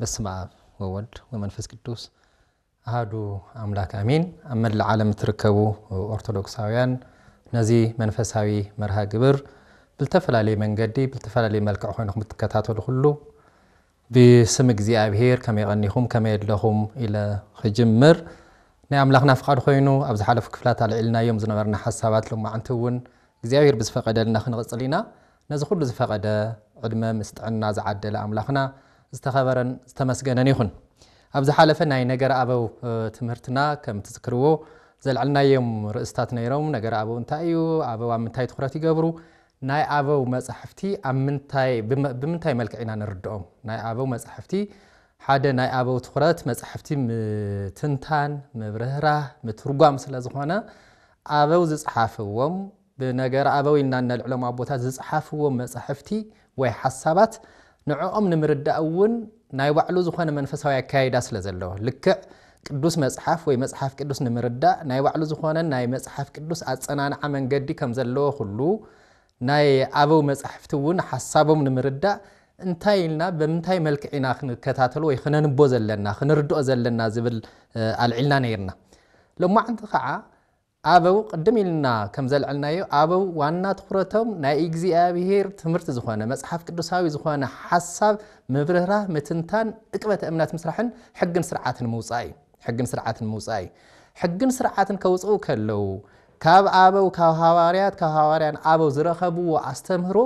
بسم الله وولد ومنفس قدوس أهدو أملاك أمين أما العالم تركبوا أرثوذكساويان نزي منفساوي مرها جبر بالتفل عليه من جدي بالتفل عليه ملك أخوانهم بتكتاتوا كله بسم እግዚአብሔር كما يغنيهم كما يدلهم إلى خجمر نعم لغنا فقد خوينو أبز حالف كفلات على علنا يوم زنبرنا حسابات لما عنتون እግዚአብሔር بزفقد لنا خنغصلينا نزخل بزفقد عدما مستعنا زعدل أملاخنا استخبرن استمسجنن يخن أبز حالفنا أي نجار أبو تمرتنا كم تذكروه زلعلنا يوم رئيستاتنا يروم نجار أبو انتايو أبو عمنتاي تخراتي جبرو ناي أبو مصحفتي عمنتاي بمنتاي ملك عنا نردهم ناي أبو مصحفتي حدا ناي أبو تخرات مصحفتي تنتان مبرهرة مترجم سلازخوانا أبو زصحافهم بنجار أبو إننا العلماء أبوتات زصحافهم مصحفتي وحسابات نعوم نمرد أون ناي وعلو زخوانا منفسها كايدا سلازلو لك قدوس مصحف وي مصحف قدوس نمرد ناي وعلو زخوانا ناي مصحف قدوس أتصنان عمن قدي كم زلو خلو ناي أبو مصحفتون حسابهم نمرد انتايلنا بمنتاي ملك عنا كتاتلو يخنا نبو زلنا خنا ردو زلنا زبل العلنا نيرنا لو ما عند خعا أبو قدم لنا كم زلعلنا يو أبو وانا تخرتهم ناي እግዚአብሔር ትምርት ዝኾነ መጽሐፍ ቅዱሳዊ ዝኾነ ሐሳብ መብረራ መትንታን እቅበተ እምነት መስራሕን ሕግን ስርዓትን መውጻይ ሕግን ስርዓትን ከውጽኡ ከለው ካብ አበው ካብ ሐዋርያን አበው ዝረኸብዎ አስተምህሮ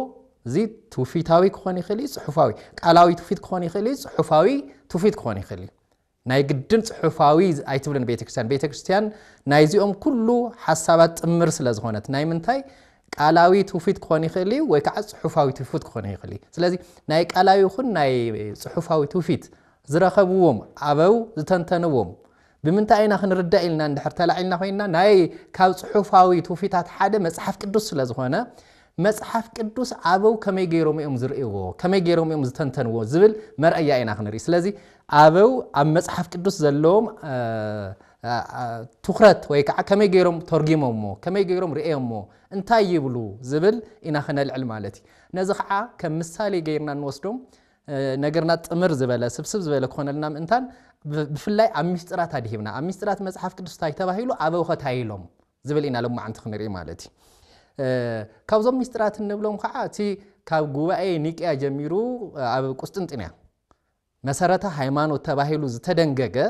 እዚ ትውፊታዊ ክኾን ይኽእል ጽሑፋዊ ቃላዊ ትውፊት ክኾን ይኽእል ጽሑፋዊ ትውፊት ክኾን ይኽእል ናይ ግድን ጽሑፋዊ ኣይትብልን ቤተክርስቲያን ናይ ዚኦም ኩሉ ሐሳባት ጥምር ስለ ዝኾነት ናይ ምንታይ ቃላዊ ትውፊት ክኾን ይኽእል ወይ ከዓ ጽሑፋዊ ትውፊት ክኾን ይኽእል ስለዚ ናይ ቃላዊ ይኹን ናይ ጽሑፋዊ ትውፊት ዝረኸብዎም አበው ዝተንተንዎም بمنتاي إنا خنردأ إلنا ندحر تلاعلنا خوينا ناي كاو صحفاوي توفيتات حدا مصحف قدوس لازخوانا مصحف قدوس عبو كما يجيروم يوم زرئيوه كما يجيروم يوم زتنتنوه زبل مرأي إنا خنري سلازي عبو عم مصحف قدوس زلوم تخرت ويكع كما يجيروم ترجمومو كما يجيروم رئيومو انتاي يبلو زبل إنا خنا العلم مالتي نزخعة كمثالي جيرنا نوصدوم نجرنا تمر زبالة سبسب زبالة كون لنا انتان بفلاي أميسترات هذه هنا أميسترات مصحف قدوس تايتبه هيلو أبو ختايلهم زبل إنا لما عند خنري مالتي كاوزم ميسترات النبلهم خاطي كاو جواي نيك أجميرو أبو قسطنطينية مسارتها هيمانو تباهيلو زتدنججة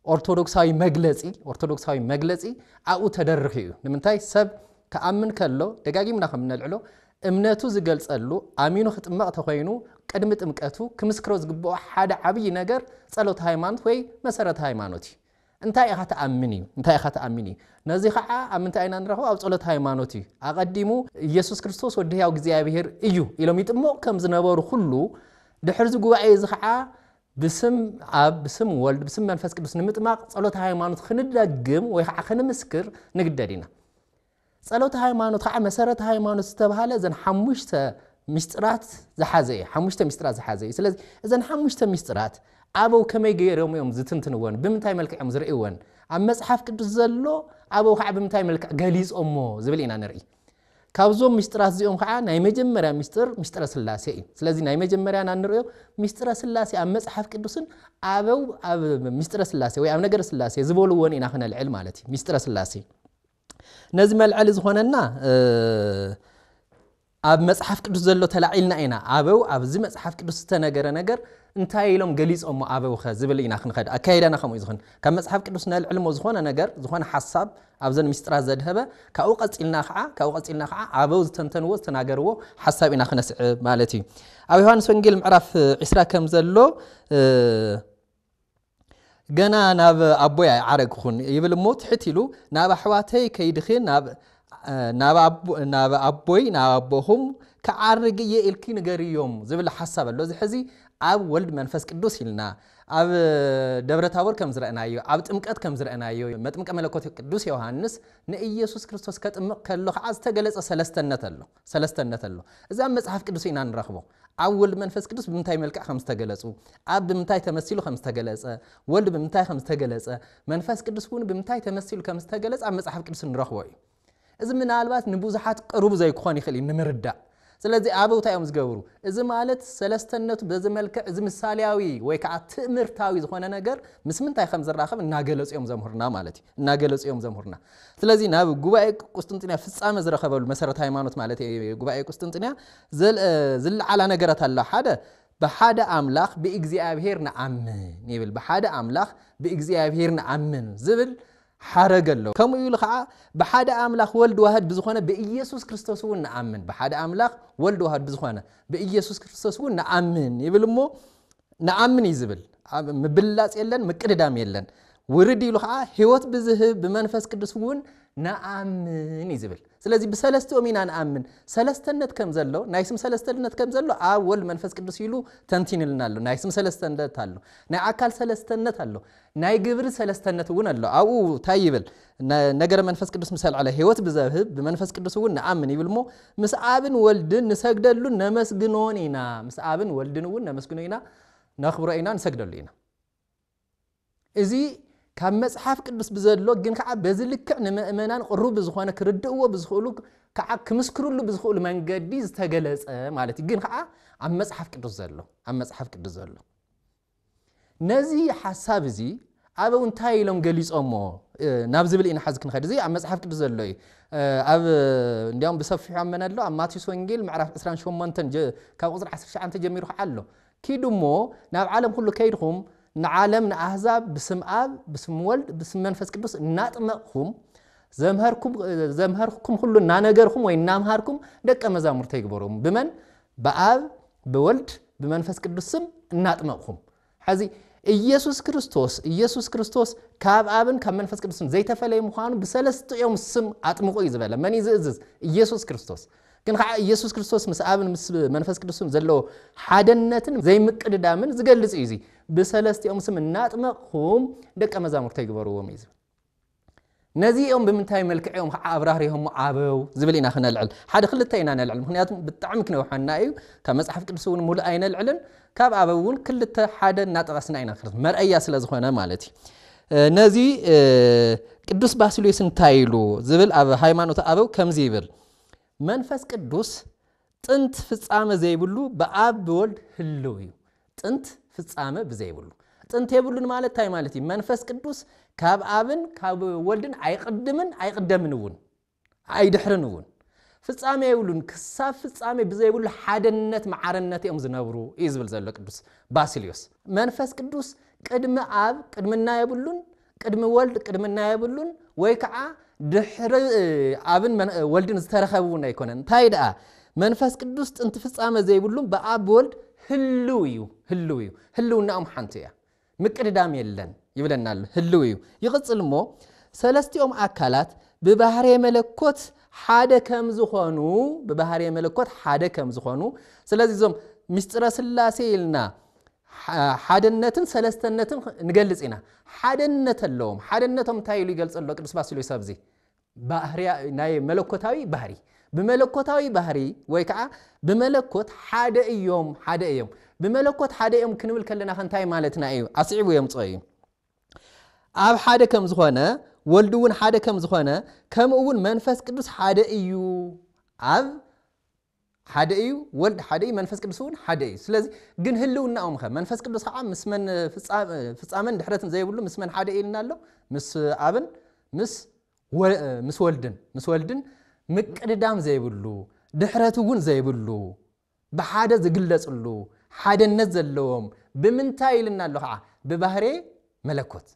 أرثوذكساوي مجلسي أو تدرخيو لمنتاي سب كأمن كله دقاقي مناخ من العلو امناتو زقلص قالو امينو ختمق تخوينو قدمت امقاتو كمسكرو زغبو حدا عبي نجر صلوت هايمانوت وي مسارت هايمانوتي انتاي اخا تامني نزي خا امنتاينا نرخو او صلوت هايمانوتي اقديمو يسوع كريستوس ودياو እግዚአብሔር እዩ ኢሎም ይጥሞ ከም ዝነበሩ ሁሉ ድሕር ዝጉባኤ ዝخዓ بسم ወልድ بسم መንፈስ ቅዱስ ንምጥማቅ صلوت ሃይማኖት ክንደግም ወይ خዓ ክንምስክር ንግደዲና صلوت ሃይማኖት خዓ መሰረት ሃይማኖት ዝተባሃለ ዘን ሓሙሽተ ምስጥራት ዝሓዘየ ስለዚህ እዘን ሓሙሽተ ምስጥራት አበው ከመይ ገይሮም እዮም ዝትንትንወን ብምንታይ መልክዖም ዝርእይወን ኣብ መጽሐፍ ቅዱስ ዘሎ አበው خዓ ብምንታይ መልክዕ ገሊጾሞ ዝብል ኢና ንርኢ ካብዞም ምስጥራት እዚኦም خዓ ናይ መጀመርያ ምስጥረ ስላሴ እዩ ስለዚህ ናይ መጀመርያና ንርእዮ ምስጥረ ስላሴ ኣብ መጽሐፍ ቅዱስን አበው ኣብ ምስጥረ ስላሴ ወይ ኣብ ነገር ስላሴ ዝበልዎን ኢና ክነልዕል ማለት እዩ ምስጥረ ስላሴ نزي ملعل زخوننا أب مصحف قدس زلو تلاعيلنا إنا أبو أبزي مصحف قدس تناجر نجر انتهى لهم جليس أبو خزبل إنا خنخد أكيد أنا خمو يزخن كم مصحف قدس نال علم وزخون نجر زخون حساب أبزن مسترا زدهبة كأوقات إلنا خع أبو تنتنوز تناجرو حساب إنا خنس مالتي أبي هان سنجيل معرف عسرا كم زلو جنا ناب أبوي عرق خون يبل موت حتيلو ناب حواتي كيدخين ناب أبوي نابهم كعرق يلكي نجاريوم زبل حساب اللوز حزي أب ولد منفس قدوس لنا أب دبر تاور كم زرعنا أيو أب تمكت كم زرعنا أيو ما تمك ملكوت قدوس يوحنس نيسوس كريستوس كتمك كله عز تجلس سلستنة له إذا مصحف قدوس إنا نرخبه أول منفس قدوس بمتاي ملك خمس تجلسوا أب بمتاي تمثيله خمس تجلس ولد بمتاي خمس تجلس منفس قدوس هون بمتاي تمثيله خمس تجلس أب مصحف قدوس نرخبه إذا من البات نبوزحات قروب زي كواني خلي نمردة ስለዚህ አበው ታይም ዝገብሩ እዚ ማለት ሰለስተነቱ በዘመልከ እዚ ምሳሌያዊ ወይ ከዓ ትምርታዊ ዝኾነ ነገር ምስምንታይ ከም ዝራኸብ እናገለጽዮም ዘምሁርና ማለት እዩ እናገለጽዮም ዘምሁርና ስለዚህ ናብ ጉባኤ ቁስጥንጥንያ ፍጻመ ዝረኸበሉ መሰረት ሃይማኖት ማለት ጉባኤ ቁስጥንጥንያ ዝልዓላ ነገራት አለ ሓደ በሓደ አምላኽ በእግዚአብሔር ነአምን ይብል በሓደ አምላኽ በእግዚአብሔር ነአምን ዝብል حرجلو كم يقول خا بحد أملاخ ولد واحد بزخانة بإيسوس كريستوس ونأمن بحد أملاخ ولد واحد بزخانة بإيسوس كريستوس ونأمن يبل مو نأمن يزبل مبلّاس يلن مكردام يلن ورد يقول خا هوت بزهب بمنفس كريستوس نأمن يزبل ስለዚህ በሰለስተ ኦሚና ነአምን ሰለስተነት ከምዘሎ ናይስም ሰለስተነት ከምዘሎ አወል መንፈስ ቅዱስ ይሉ ተንቲንልናል ናይስም ሰለስተነት አለ ናይ አካል ሰለስተነት አለ ናይ ግብር ሰለስተነት ወን አለ አው ታይብል ነገር መንፈስ ቅዱስ ምሳል አለ ህይወት በዘህብ በመንፈስ ቅዱስ ወን ነአምን ይብልሞ ምስአብን ወልድን ንሰግደሉ ነመስግኖኒና ምስአብን ወልድን ወን ነመስግኖኒና ነኽብሮይና ንሰግደሉና እዚ كم مصحف قدس بزلو جن كعب بزلك نمأمنان قرب بزخانة كردوا بزخولو كعب كمسكرولو بزخول من جديد تجلس مالتي جن كعب عم مصحف قدس زلو عم مصحف قدس زلو نزي حساب زي أبو انتهي لهم جليس أمه نابز بالإن حزك نخد زي عم مصحف قدس زلو أب اليوم بصفي عمنا له عم ماتيوس وإنجيل معرف إسرائيل شو منتن كوزر حسب شعن تجميره حله كيدو مو ناب عالم كله كيدهم نعلم نأحزاب بسم آب بسم ولد بسم منفس قدوس ناتمقهم زمهركم كله نانجركم وينامهركم دك مزامر تيجبرهم بمن بآب بولد بمنفس قدوس سم ناتمقهم حزي ኢየሱስ ክርስቶስ ካብ አብን ካብ መንፈስ ቅዱስን ዘይተፈለየ ምዃኑ በሰለስተ ዮም ስም አጥምቆ ይዝበለ ማን ይዝዝ ኢየሱስ ክርስቶስ ግን ኢየሱስ ክርስቶስ ምስ አብን ምስ መንፈስ ቅዱስን ዘሎ ሓደነትን ዘይምቅድዳምን ዝገልጽ እዩ በሰለስተ ዮም ስም እናጥምቆም ደቀ መዛሙርት ይግበሩዎም ይዝበል ነዚኦም ብምንታይ መልክዕዮም አብራሪهم አበው ዝብልና خنلعل ሓደ ክልተ ኢና ነልዕል ምክንያቱም ብጣዕሚ ክነውሐና እዩ ካብ መጽሐፍ ቅዱስን ሙሉ አይነልዕልን ካብ አበውን ክልተ ሓደ እናጠቃስና ኢና ክርት መርአያ ስለ ዝኾነ ማለት ነዚ ቅዱስ ባስልዮስ እንታይሉ ዝብል ኣብ ሃይማኖት አበው ከምዚ ይብል መንፈስ ቅዱስ ጥንት ፍጻመ ዘይብሉ በአብ በወልድ ህልው እዩ ጥንት ፍጻመ በዘይብሉ ጥንት የብሉን ማለት ታይ ማለት መንፈስ ቅዱስ ካብ አብን ካብ ወልድን አይቀደምንውን አይድሕርንውን ፍጻሜ ይብሉን ክሳብ ፍጻሜ በዘይብሉ ሓደነት ማዓረነት እዮም ዝነብሩ ይዝብል ዘሎ ቅዱስ ባስልዮስ መንፈስ ቅዱስ ቅድመ አብ ቅድምና ይብሉን ቅድመ ወልድ ቅድምና ይብሉን ወይ ከዓ ድሕር አብን ወልድን ዝተረኸቡና ይኮነን ታይዳ መንፈስ ቅዱስ ጥንት ፍጻሜ ዘይብሉን በአብ ወልድ ህልው እዩ ህልውናኦም ሓንቲያ ምቅድዳም የለን ይብለናል ህልው እዩ ይቅጽልሞ ሰለስቲኦም አካላት በባህሪ መለኮት ሓደ ከም ዝኾኑ በባህሪ መለኮት ሓደ ከም ዝኾኑ ስለዚህ ዞም ምስጥረ ስላሴ ይልና ሓደነትን ሰለስተነትን ንገልጽና ሓደነተሎም ሓደነቶም ታይሉ ይገልጽሎ ቅዱስ ባስልዮስ ኣብዚ ባህሪ ናይ መለኮታዊ ባህሪ በመለኮታዊ ባህሪ ወይ ከዓ በመለኮት ሓደ እዮም በመለኮት ሓደ እዮም ክንብል ከለና ከንታይ ማለትና እዩ አስዒቡ የምጽዩ አብ ሓደ ከም ዝኾነ ወልድውን ሓደ ከም ዝኾነ ከምኡውን መንፈስ ቅዱስ ሓደ እዩ አብ ሓደ እዩ ወልድ ሓደ እዩ መንፈስ ቅዱስውን ሓደ እዩ ስለዚህ ግን ህልውናኦም መንፈስ ቅዱስ ከዓ ምስመን ፍጻመን ድሕረትን ዘይብሉ ምስመን ሓደ ኢልና ኣሎ ምስ አብን ምስ ምስ ወልድን ምቅድዳም ዘይብሉ ድሕረት እውን ዘይብሉ ብሓደ ዝግለጽሉ ሓደነት ዘለዎም ብምንታይ ኢልና ኣሎ ከዓ ብባህሬ መለኮት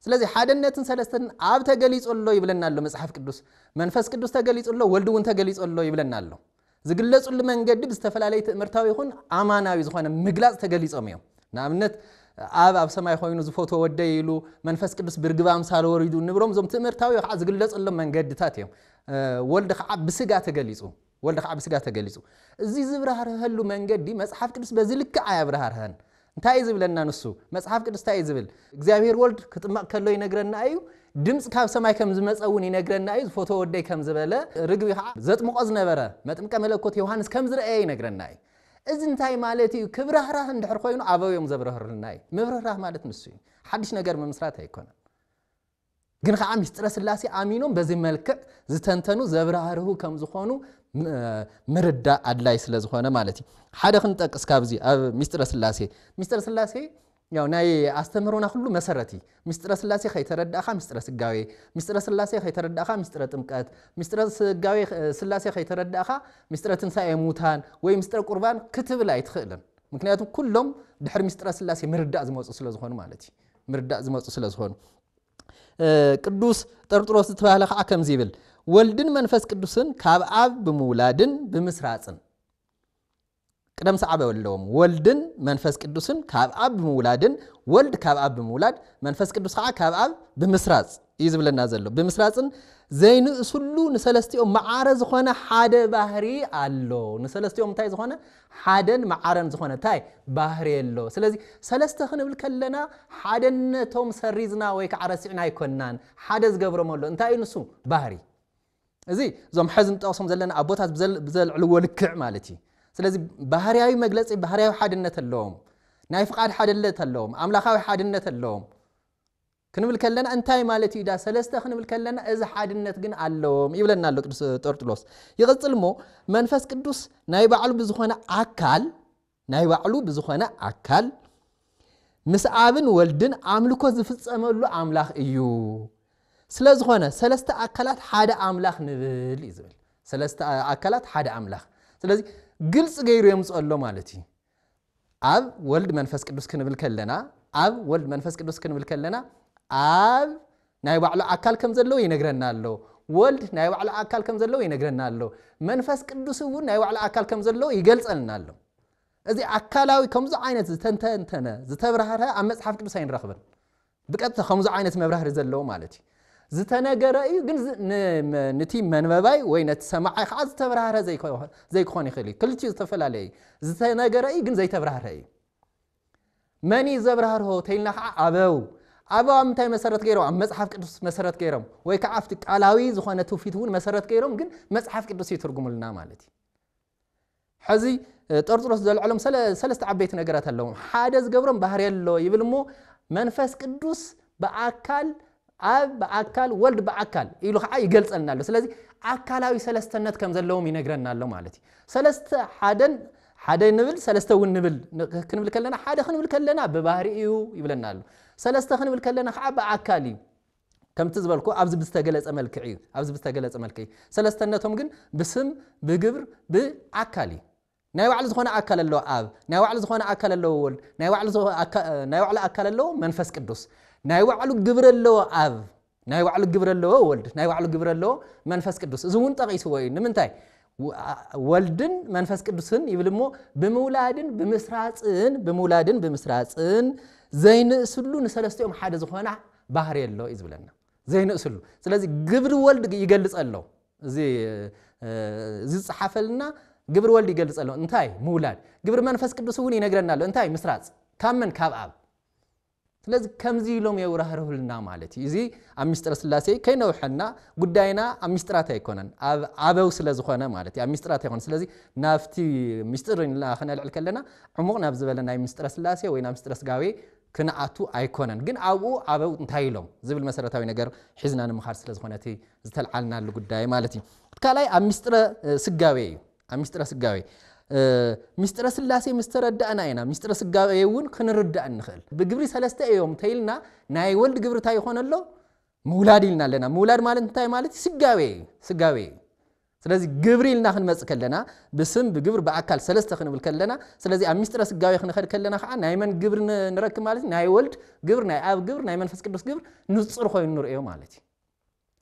ስለዚህ ሓደነትን ሰለስተን ኣብ ተገሊጾሎ ይብለና ኣሎ መጽሓፍ ቅዱስ መንፈስ ቅዱስ ተገሊጾሎ ወልድ እውን ተገሊጾሎ ይብለና ኣሎ ዝግለጹሉ መንገዲ ብዝተፈላለየ ትእምርታዊ ይኹን ኣማናዊ ዝኾነ ምግላጽ ተገሊጾም እዮም ንኣብነት ኣብ ሰማይ ኮይኑ ዝፎቶ ወደይ ኢሉ መንፈስ ቅዱስ ብርግብ ኣምሳል ወሪዱ ንብሮም ዞም ትእምርታዊ ከዓ ዝግለጹሎም መንገድታት እዮም ወልድ ከዓ ብስጋ ተገሊጹ እዚ ዝብራህርህሉ መንገዲ መጽሓፍ ቅዱስ በዚ ልክ ኣያብራህርህን እንታይ ዝብለና ንሱ መጽሓፍ ቅዱስ እንታይ ዝብል እግዚአብሔር ወልድ ክጥማቅ ከሎ ይነግረና እዩ ድምጽ ካብ ሰማይ ከም ዝመጸውን ይነግረና እዩ ፎቶ ወደይ ከም ዝበለ ርግቢ ከዓ ዘጥምቆ ዝነበረ መጥምቀ መለኮት ዮሐንስ ከም ዝረአየ ይነግረና እዩ እዚ እንታይ ማለት እዩ ክብራህራህ እንድሕር ኮይኑ ኣበዮም ዘብራህርልና እዩ ምብራህራህ ማለት ንሱ እዩ ሓድሽ ነገር መምስራት ኣይኮነን ግን ከዓ ምስጢረ ስላሴ ኣሚኖም በዚ መልክዕ ዝተንተኑ ዘብራህርሁ ከም ዝኾኑ ምርዳ ኣድላይ ስለ ዝኾነ ማለት እዩ ሓደ ክንጠቅስ ካብዚ ኣብ ምስጢረ ስላሴ ያው ናይ ኣስተምህሮና ሁሉ መሰረቲ ምስጢረ ስላሴ ከይተረዳእኻ ምስጢረ ስጋዌ ምስጢረ ስላሴ ከይተረዳእኻ ምስጢረ ጥምቀት ምስጢረ ስጋዌ ስላሴ ከይተረዳእኻ ምስጢረ ትንሳኤ ሙታን ወይ ምስጢረ ቁርባን ክትብል ኣይትኽእልን ምክንያቱም ኩሎም ድሕሪ ምስጢረ ስላሴ ምርዳእ ዝመፁ ስለ ዝኾኑ ማለት እዩ ምርዳእ ዝመፁ ስለ ዝኾኑ ቅዱስ ጠርጥሮስ ዝተባሃለ ከዓ ከምዚ ይብል ወልድን መንፈስ ቅዱስን ካብ ኣብ ብምውላድን ብምስራጽን ቅደም ሰዓበ ወለዎም ወልድን መንፈስ ቅዱስን ካብ ኣብ ብምውላድን ወልድ ካብ ኣብ ብምውላድ መንፈስ ቅዱስ ከዓ ካብ ኣብ ብምስራጽ እዩ ዝብለና ዘሎ ብምስራጽን ዘይንእስሉ ንሰለስቲኦም መዓረ ዝኾነ ሓደ ባህሪ ኣሎ ንሰለስቲኦም እንታይ ዝኾነ ሓደን መዓረን ዝኾነ እንታይ ባህሪ ኣሎ ስለዚ ሰለስተ ክንብል ከለና ሓደነቶም ሰሪዝና ወይ ከዓ ረሲዕና ኣይኮናን ሓደ ዝገብሮም ኣሎ እንታይ ንሱ ባህሪ እዚ ዞም ሕዝን ጠቕሶም ዘለና ኣቦታት ብዘልዕልዎ ልክዕ ማለት እዩ ስለዚህ ባህሪያዊ መግለጺ ባህሪያዊ ሓድነት ኣለዎም ናይ ፍቃድ ሓድነት ኣለዎም ኣምላኻዊ ሓድነት ኣለዎም ክንብል ከለና እንታይ ማለት እዩ ዳ ሰለስተ ክንብል ከለና እዚ ሓድነት ግን ኣለዎም ይብለና ኣሎ ቅዱስ ጠርጥሎስ ይቕጽልሞ መንፈስ ቅዱስ ናይ ባዕሉ ብዝኾነ ኣካል ምስ ኣብን ወልድን ኣምልኮ ዝፍጸመሉ ኣምላኽ እዩ ስለ ዝኾነ ሰለስተ ኣካላት ሓደ ኣምላኽ ንብል እዩ ዝብል ሰለስተ ኣካላት ሓደ ኣምላኽ ስለዚህ ግልጽ ገይሩ የምጽሎ ማለት እዩ ኣብ ወልድ መንፈስ ቅዱስ ክንብል ከለና ኣብ ናይ ባዕሉ ኣካል ከም ዘለዎ ይነግረና ኣሎ ወልድ ናይ ባዕሉ ኣካል ከም ዘለዎ ይነግረና ኣሎ መንፈስ ቅዱስ እውን ናይ ባዕሉ ኣካል ከም ዘለዎ ይገልጸልና ኣሎ እዚ ኣካላዊ ከምዚ ዓይነት ዝተንተነ ዝተብራህረ ኣብ መጽሓፍ ቅዱስ ኣይንረኽብን ብቀጥታ ከምዚ ዓይነት መብራህሪ ዘለዎ ማለት እዩ ዝተነገረ እዩ ግን ነቲ መንበባይ ወይ ነቲ ሰማዓይ ከዓ ዝተብራህረ ዘይክኾን ይኽእል እዩ ክልቲኡ ዝተፈላለየ እዩ ዝተነገረ እዩ ግን ዘይተብራህረ እዩ መኒ ዘብራህርሆ ተይልና ከዓ ኣበው ምንታይ መሰረት ገይሮም ኣብ መጽሓፍ ቅዱስ መሰረት ገይሮም ወይ ከዓ ኣብቲ ቃላዊ ዝኾነ ትውፊት እውን መሰረት ገይሮም ግን መጽሓፍ ቅዱስ ይትርጉሙልና ማለት እዩ ሕዚ ጠርጥሮስ ዘልዕሎም ሰለስተ ዓበይቲ ነገራት ኣለዎም ሓደ ዝገብሮም ባህሪ ኣሎ ይብል እሞ መንፈስ ቅዱስ በኣካል ኣብ በኣካል ወልድ በኣካል ኢሉ ከዓ ይገልጸልና ኣሎ ስለዚህ ኣካላዊ ሰለስተነት ከም ዘለዎም ይነግረና ኣሎ ማለት እዩ ሰለስተ ሓደ ንብል ሰለስተ እውን ንብል ክንብል ከለና ሓደ ክንብል ከለና በባህሪ እዩ ይብለና ኣሎ ሰለስተ ክንብል ከለና ከዓ በኣካል እዩ ከምቲ ዝበልኩ ኣብዚ ብዝተገለጸ መልክዕ እዩ ሰለስተነቶም ግን ብስም ብግብር ብኣካል እዩ ናይ ባዕሉ ዝኾነ ኣካል ኣለዎ ኣብ ናይ ባዕሉ ዝኾነ ኣካል ኣለዎ ወልድ ናይ ባዕሉ ኣካል ኣለዎ መንፈስ ቅዱስ ናይ ባዕሉ ግብር ኣለዎ ኣብ ናይ ባዕሉ ግብር ኣለዎ ወልድ ናይ ባዕሉ ግብር ኣለዎ መንፈስ ቅዱስ እዚ እውን ጠቒስዎ እዩ ንምንታይ ወልድን መንፈስ ቅዱስን ይብል እሞ ብምውላድን ብምስራጽን ዘይንእስሉ ንሰለስቲኦም ሓደ ዝኾነ ባህሪ ኣሎ እዩ ዝብለና ዘይንእስሉ ስለዚ ግብሪ ወልድ ይገልጽ ኣሎ እዚ ዝጽሓፈልና ግብሪ ወልድ ይገልጽ ኣሎ እንታይ ምውላድ ግብሪ መንፈስ ቅዱስ እውን ይነግረና ኣሎ እንታይ ምስራጽ ካመን ካብ ኣብ ስለዚ ከምዚ ኢሎም የብራህርሁልና ማለት እዩ እዚ ኣብ ምስጢረ ስላሴ ከይነውሐና ጉዳይና ኣብ ምስጢራት ኣይኮነን ኣበው ስለ ዝኾነ ማለት እዩ ኣብ ምስጢራት ኣይኮነን ስለዚ ናብቲ ምስጢር ክነልዕል ከለና ዕሙቕ ናብ ዝበለ ናይ ምስጢረ ስላሴ ወይ ናብ ምስጢረ ስጋዌ ክንኣቱ ኣይኮነን ግን ኣብኡ ኣበው እንታይ ኢሎም ዝብል መሰረታዊ ነገር ሒዝና ንምኻድ ስለ ዝኾነ እቲ ዝተልዓልናሉ ጉዳይ ማለት እዩ ካልኣይ ኣብ ምስጢረ ስጋዌ እዩ ኣብ ምስጢረ ስጋዌ ምስጢረ ስላሴ ምስተረዳእና ኢና ምስጢረ ስጋዌ እውን ክንርዳእ ንኽእል ብግብሪ ሰለስተ እዮም ተይልና ናይ ወልድ ግብሪ እንታይ ይኾን ኣሎ مولاد لنا لنا مولاد مالت انتاي مالت سقاوي ስለዚህ ግብሪልና ክንመጽ ከለና በስም በግብር በአካል ሰለስተ ክንብል ከለና ስለዚህ አምስጥረ ስጋዊ ክንኸድ ከለና ከዓ ናይ መን ግብር ንረክብ ማለት ናይ ወልድ ግብር ናይ አብ ግብር ናይ መንፈስ ቅዱስ ግብር ንጹር ኮይኑ ንርእዮ ማለት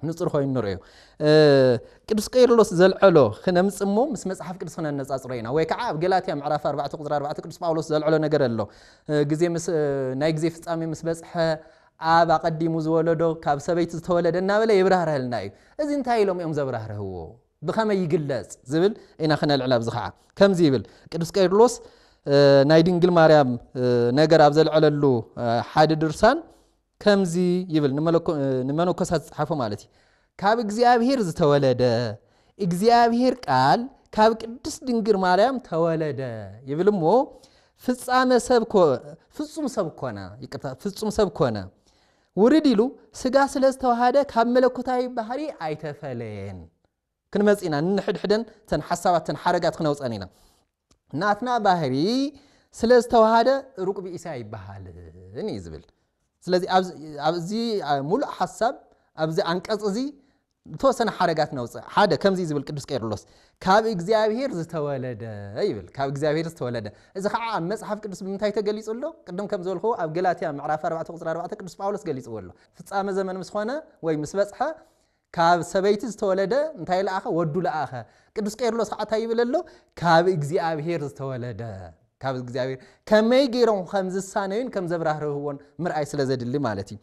ንጹር ኮይኑ ንርእዮ ቅዱስ ቄርሎስ ዘልዕሎ ክነምጽሞ ምስ መጽሐፍ ቅዱስ ክነነጻጽረይና ወይ ከዓ ኣብ ገላትያ ምዕራፍ 4 ቁጥር 4 ቅዱስ ጳውሎስ ዘልዕሎ ነገር ኣሎ ግዜ ምስ ናይ ግዜ ፍጻሜ ምስ በጽሐ አብ አቀዲሙ ዝወለዶ ካብ ሰበይቲ ዝተወለደ እናበለ ይብራህረልና እዩ እዚ እንታይ ኢሎም እዮም ዘብራህረህዎ بخما يجلس زبل إنا خنا العلاب زخاء كم زبل كدوس كيرلوس نايدين مريم نجار أبزل على اللو حاد درسان كم زي يبل نمانو كسات حفو مالتي كاب إجزاء بهيرز تولد إجزاء بهير قال كاب كدوس دينجر مريم تولد يبل مو فصام سبكونا يكتا فصوم سبكونا ورديلو سجاس لستوهاده كاب ملكوتاي بحري أيتفلين كنمزينا نحدن تن حسابات تن حركات خنوصانينا ناتنا باهري سلازتو هذا ركب إساء بحال يزبل سلازي أبزي مولع حساب أبزي أنكاز أزي توسنا حركات نوصا هذا كم زي زبل كدوس كيرلوس كاب إجزابير زتولد أيبل كاب إجزابير زتولد إذا خاء مصحف كدوس بمتاي تجلس له قدم كم زول خو أب جلاتيا معرفة 4 قصر 4 كدوس باولس جلس له فتصام زمن مسخونة وي مسبصحة كاب سبيتز تولده انتهي الآخر ودو الآخر كدوس كيرلوس حتى يبلله كاب إجزابير زتولده كاب إجزابير كم يجيرون 5 سنين كم زبره هون مرأي سلازد اللي مالتي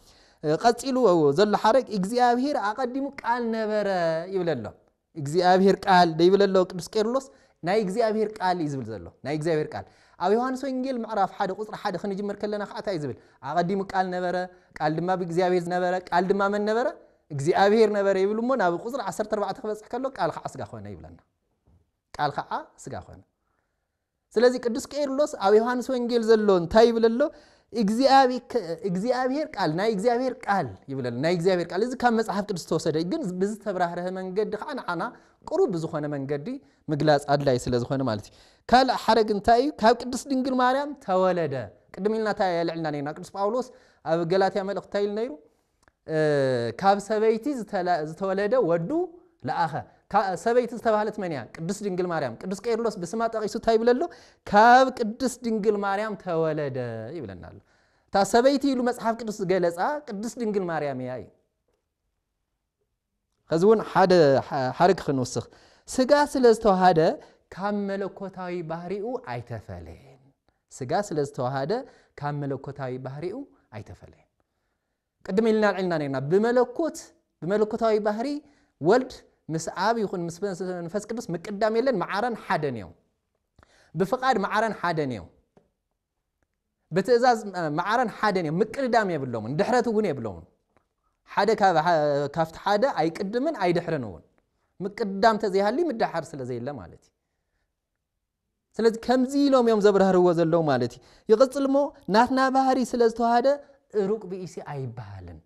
قصيلو زل حرك إجزابير أقدمك قال نبره يبلله إجزابير قال ده يبلله كدوس كيرلوس نا إجزابير قال يزبل زله نا إجزابير قال أبي يوحنس وإنجيل معرف حدا قصر حدا خلينا نجمر كلنا حتى يزبل أقدمك قال نبره قال دما بإجزابير نبره قال دما من نبره إجزابير نبره يبلو مون أبو قصر 14 تخبص حكى له قال خا أسقى خونا يبلنا قال خا أسقى خونا سلازي كدوس كيرلوس أبي يوحنس وإنجيل زلون تايب لله إجزابير قال نا إجزابير قال يبلنا نا إجزابير قال إذا كان مصحف كدوس توسد جن بز تبرهره من قد أنا قرب زخونا من قدي مجلس أدلى سلاز خونا مالتي قال حرق انتاي كاب كدوس دينجر مريم تولده قدم لنا تاي لعلنا نينا كدوس باولوس أبو جلاتيا ملك تايل نيرو كاب سبيتي زتولده ودو لآخر سبيتي استبهلت منيا قدس دينجل مريم قدس كيرلوس بسمات أغيسو تايبللو كاب قدس دينجل مريم تولده يبلنا له تا سبيتي لو مصحف قدس جلسا قدس دينجل مريم ياي خزون حدا حرق خنوسخ سغا سلازتوهاده كام ملكوتاوي بحريو ايتفلين سغا سلازتوهاده كام ملكوتاوي بحريو ايتفلين قدم لنا علنا بملكوتاوي بحري ولد مسعاب يكون مسفس قدس مقدام يلن معارن حدنيو بفقاد معارن حدنيو بتئزاز معارن حدنيو مقدام يبلوم دحرته غن يبلوم حدا كافت حدا ايقدمن ايدحرنون مقدام تزيهالي مدحر سلازيله مالتي سلاز كمزي لوم يوم زبرهرو زلو مالتي يقصلمو ناتنا بحري سلازتوهاده روك بيسي أي بحالن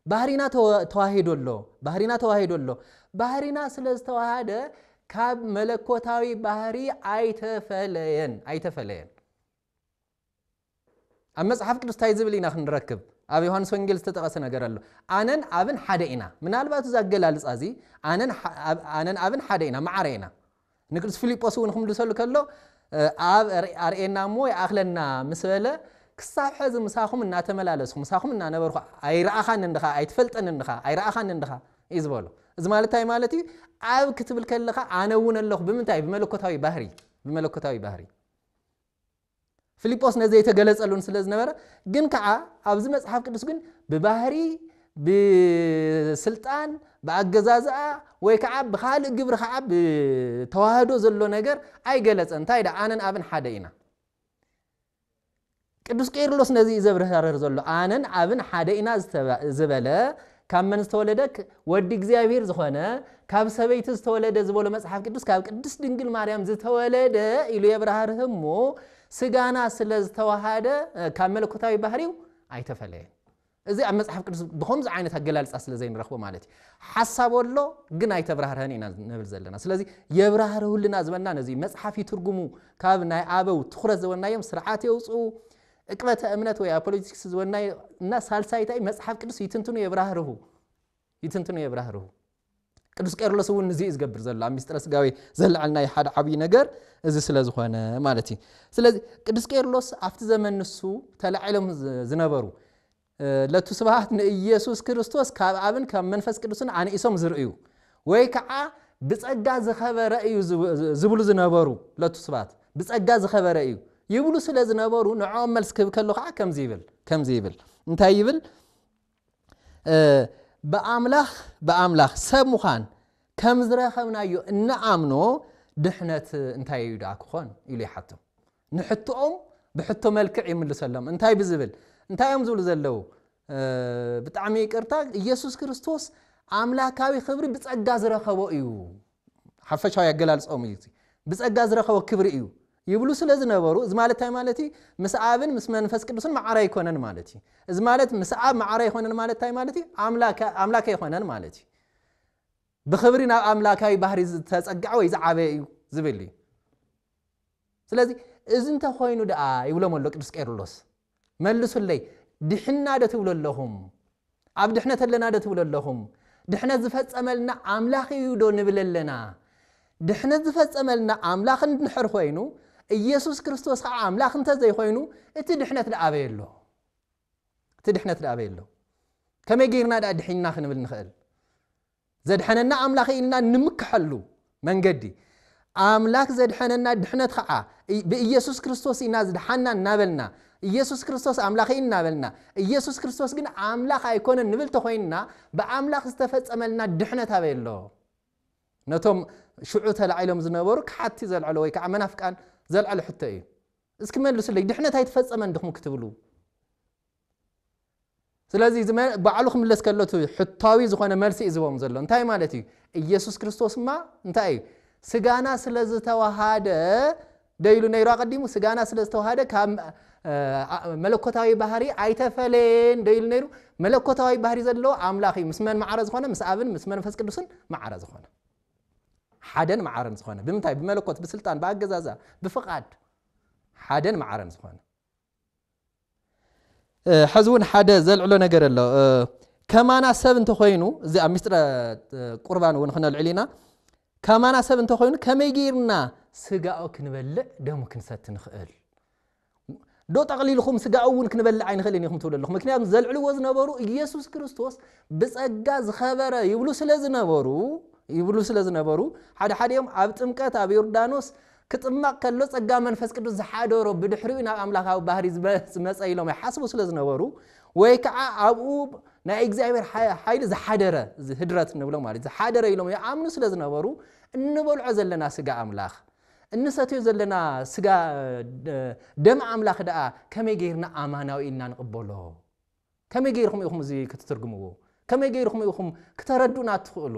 بحرينا تواهيدو اللو بحرينا سلز تواهده كاب ملكوتاوي بحري أيتفلين أما صحف كدوس تايزبلينا خنركب أبي يوحنس وإنجيل استتقسنا قرالو أنن أبن حدينا من الباتو زاقل الاسازي أنن أبن حدينا معرينا نكرس فيليبوس ونخم لسولو كالو أب أرئينا موي أخلنا مسؤولة كساب حزم مساخم إن أتملالسهم مساخم إن أنا بروح أي رأخان ندخا أي تفلت ندخا أي رأخان ندخا إزبالو إذا مالتي عاب كتب الكلخة أنا ون اللخ بمنتاي بملكوتاوي بحري فيليبوس نزي تجلس ألون سلز نبرة جن كعا أبز مصحف كدس جن ببحري بسلطان بعجزازة ويكعب بخالق جبر خعب بتواهدو زلو نجر أي جلس أنتاي دا أنا أبن حدينا كدوس كيرلوس نزي زبره زلو أنا أبن حدينا زبالة كم من استولدك ودي إجزابير زخانة كاب سبيت استولد زبالة مصحف كدوس كاب كدوس دينجل مريم زتولد إلو يبرهرهمو سجانا سلز توهاده كامل كتابي بحريو أيتفلين إذا أما صحف كدوس بخمس عينة هجلال أصل زين رخو مالتي حسب الله جنا يتبرهرهني نبل زلنا سلزي يبرهره لنا زماننا نزي مصحف يترجمو كاب ناي أبو تخرج زماننا يوم سرعات يوصو إكمة أمنة ويا بوليتكس زماننا الناس هالسايتاي مصحف كدوس يتنتونو يبرهره يتنتنو يبرهرو ቅዱስ ቄርሎስ እውን እዚ ዝገብር ዘሎ ኣብ ምስጥረ ስጋዊ ዘለዓልና ሓደ ዓብይ ነገር እዚ ስለ ዝኾነ ማለት እዩ ስለዚ ቅዱስ ቄርሎስ ኣብቲ ዘመን ንሱ ተላዒሎም ዝነበሩ ለቱ ስብሐት ንኢየሱስ ክርስቶስ ካብ ኣብን ካብ መንፈስ ቅዱስን ኣንኢሶም ዝርእዩ ወይ ከዓ ብጸጋ ዝኸበረ እዩ ዝብሉ ዝነበሩ ለቱ ስብሐት ብጸጋ ዝኸበረ እዩ ይብሉ ስለ ዝነበሩ ንዖም መልስ ክብ ከሎ ከዓ ከምዚ ይብል እንታይ ይብል በአምላኽ ሰብ ሙኻን ከም ዝረኸብናዮ እናኣምኖ ድሕነት እንታይ እዩ ዳ ክኾን ኢሉ ይሓቶ ንሕቶኦም ብሕቶ መልክዕ ይምልሰሎም እንታይ ብዝብል እንታይዮም ዝብሉ ዘለው ብጣዕሚ ይቅርታ ኢየሱስ ክርስቶስ ኣምላካዊ ክብሪ ብጸጋ ዝረኸቦ እዩ ሓፈሻዊ ያገላልጾም እዩ ብጸጋ ዝረኸቦ ክብሪ እዩ ይብሉ ስለ ዝነበሩ እዚ ማለት እንታይ ማለት እዩ ምስ ኣብን ምስ መንፈስ ቅዱስን ማዕረ ይኮነን ማለት እዩ እዚ ማለት ምስ ኣብ ማዕረ ይኮነን ማለት እንታይ ማለት እዩ ኣምላካ ይኮነን ማለት እዩ ብኽብሪ ናብ ኣምላካዊ ባህሪ ዝተጸግዐ ወይ ዝዓበየ እዩ ዝብል እዩ ስለዚ እዚ እንተኾይኑ ደኣ ይብሎም ኣሎ ቅዱስ ቄርሎስ መልሱለይ ድሕና ደ ትብሉ ኣለኹም ኣብ ድሕነት ኣለና ደ ትብሉ ኣለኹም ድሕነት ዝፈጸመልና ኣምላኽ እዩ ዶ ንብል ኣለና ድሕነት ዝፈጸመልና ኣምላኽ እንድሕር ኮይኑ ኢየሱስ ክርስቶስ ከዓ ኣምላኽ እንተዘይኮይኑ እቲ ድሕነት ለኣበየሎ ከመይ ጌርና ዳ ድሕና ክንብል ንኽእል ዘድሐነና ኣምላኽ ኢልና ንምክሐሉ መንገዲ ኣምላኽ ዘድሐነና ድሕነት ከዓ ብኢየሱስ ክርስቶስ ኢና ዝድሓና እናበልና ኢየሱስ ክርስቶስ ኣምላኽ እናበልና ኢየሱስ ክርስቶስ ግን ኣምላኽ ኣይኮነን ንብል ተኾይንና ብኣምላኽ ዝተፈጸመልና ድሕነት ኣበየሎ ነቶም ሽዑ ተላዒሎም ዝነበሩ ክሓቲ ዘልዕሎ ወይ ከዓ መናፍቃን ዘልዕሎ ሕቶ እዩ እስኪ መልሱለይ ድሕነት ኣይተፈጸመን ድኹም ክትብሉ ስለዚ በዓሉ ክምለስ ከሎቱ ሕታዊ ዝኾነ መልሲ ዝቦም ዘሎ እንታይ ማለት እዩ ኢየሱስ ክርስቶስማ እንታይ እዩ ስጋና ስለ ዝተዋሃደ ደይሉ ነይሩ ቀዲሙ ስጋና ስለ ዝተዋሃደ ካብ መለኮታዊ ባህሪ ኣይተፈለን ደይሉ ነይሩ መለኮታዊ ባህሪ ዘለዎ ኣምላኽ እዩ ምስ መን ማዕረ ዝኾነ ምስ ኣብን ምስ መንፈስ ቅዱስን ማዕረ ዝኾነ ሓደን ማዕረን ዝኾነ ብምንታይ ብመለኮት ብስልጣን ብኣገዛዛ ብፍቃድ ሓደን ማዕረን ዝኾነ حزون حدا زلعلو ነገር ኣሎ ከማና ሰብ እንተኾይኑ እዚ ኣብ ምስጥረ ቁርባን ወንخنا العلينا ከማና ሰብ እንተኾይኑ ከመይ ጌርና ስጋኦ ክንበልዕ ደሙ ክንሰት ንኽእል ዶ ጠቅሊልኩም ስጋኦ ውን ክንበልዕ ኣይንኽእል ኢኹም ትብሉ ኣለኹም ምክንያቱም ዘልዕልዎ ዝነበሩ ኢየሱስ ክርስቶስ ብጸጋ ዝኸበረ ይብሉ ስለ ዝነበሩ ሓደ ኣብ ጥምቀት ኣብ ዮርዳኖስ كتماق كله صقا منفس قدوس زحادورو بدحريو ናብ አምላካዊ ባህሪ ዝመፀ ኢሎም ይሓስቡ ስለ ዝነበሩ ወይ ከዓ ኣብኡ ናይ እግዚአብሔር ኃይል ዝሓደረ ህድረት ንብሎ ማለት ዝሓደረ ኢሎም ይኣምኑ ስለ ዝነበሩ እንበልዖ ዘለና ስጋ አምላኽ እንሰትዮ ዘለና ስጋ ደም አምላኽ ደኣ ከመይ ጌርና አማናዊ ኢና ንቅበሎ ከመይ ጌርኩም ኢኹም እዚ ክትትርጉምዎ ከመይ ጌርኩም ኢኹም ከተረዱና ትኽእሉ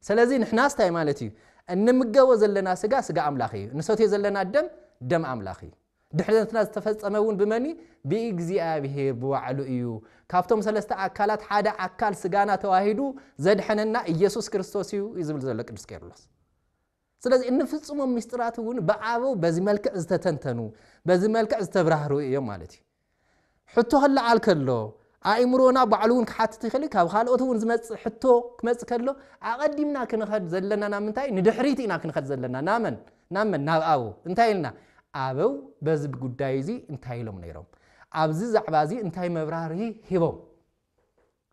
ስለዚህ ንሕናስ ታይ ማለት እዩ እንምገበ ዘለና ስጋ አምላኽ እዩ ንሰትዮ ዘለና ደም አምላኽ እዩ ድሕነትና ዝተፈጸመውን ብመኒ ብእግዚአብሔር ብዋዕሉ እዩ ካብቶም ሰለስተ አካላት ሓደ አካል ስጋና ተዋሂዱ ዘድሐነና ኢየሱስ ክርስቶስ እዩ ይዝብል ዘሎ ቅዱስ ቄርሎስ ስለዚህ እንፍጽሞ ምስጢራቱን በአበው በዚህ መልክዕ ዝተተንተኑ በዚህ መልክዕ ዝተብራህሩ እዮም ማለት እዩ ሕቶ ኸላዓል ከሎ አእምሮና ባዕሉን ከሓትት ይኽእል ካብ ካልኦቱን ዝመጽ ሕቶ ክመጽ ከሎ አቀዲምና ክንኸድ ዘለና ናምንታይ ንድሕሪት ኢና ክንኸድ ዘለና ናመን ናብ አቡ እንታይ ኢልና አበው በዚህ ጉዳይ እዚ እንታይ ኢሎም ነይሮም ኣብዚ ዛዕባ እዚ እንታይ መብራህሪ ሂቦም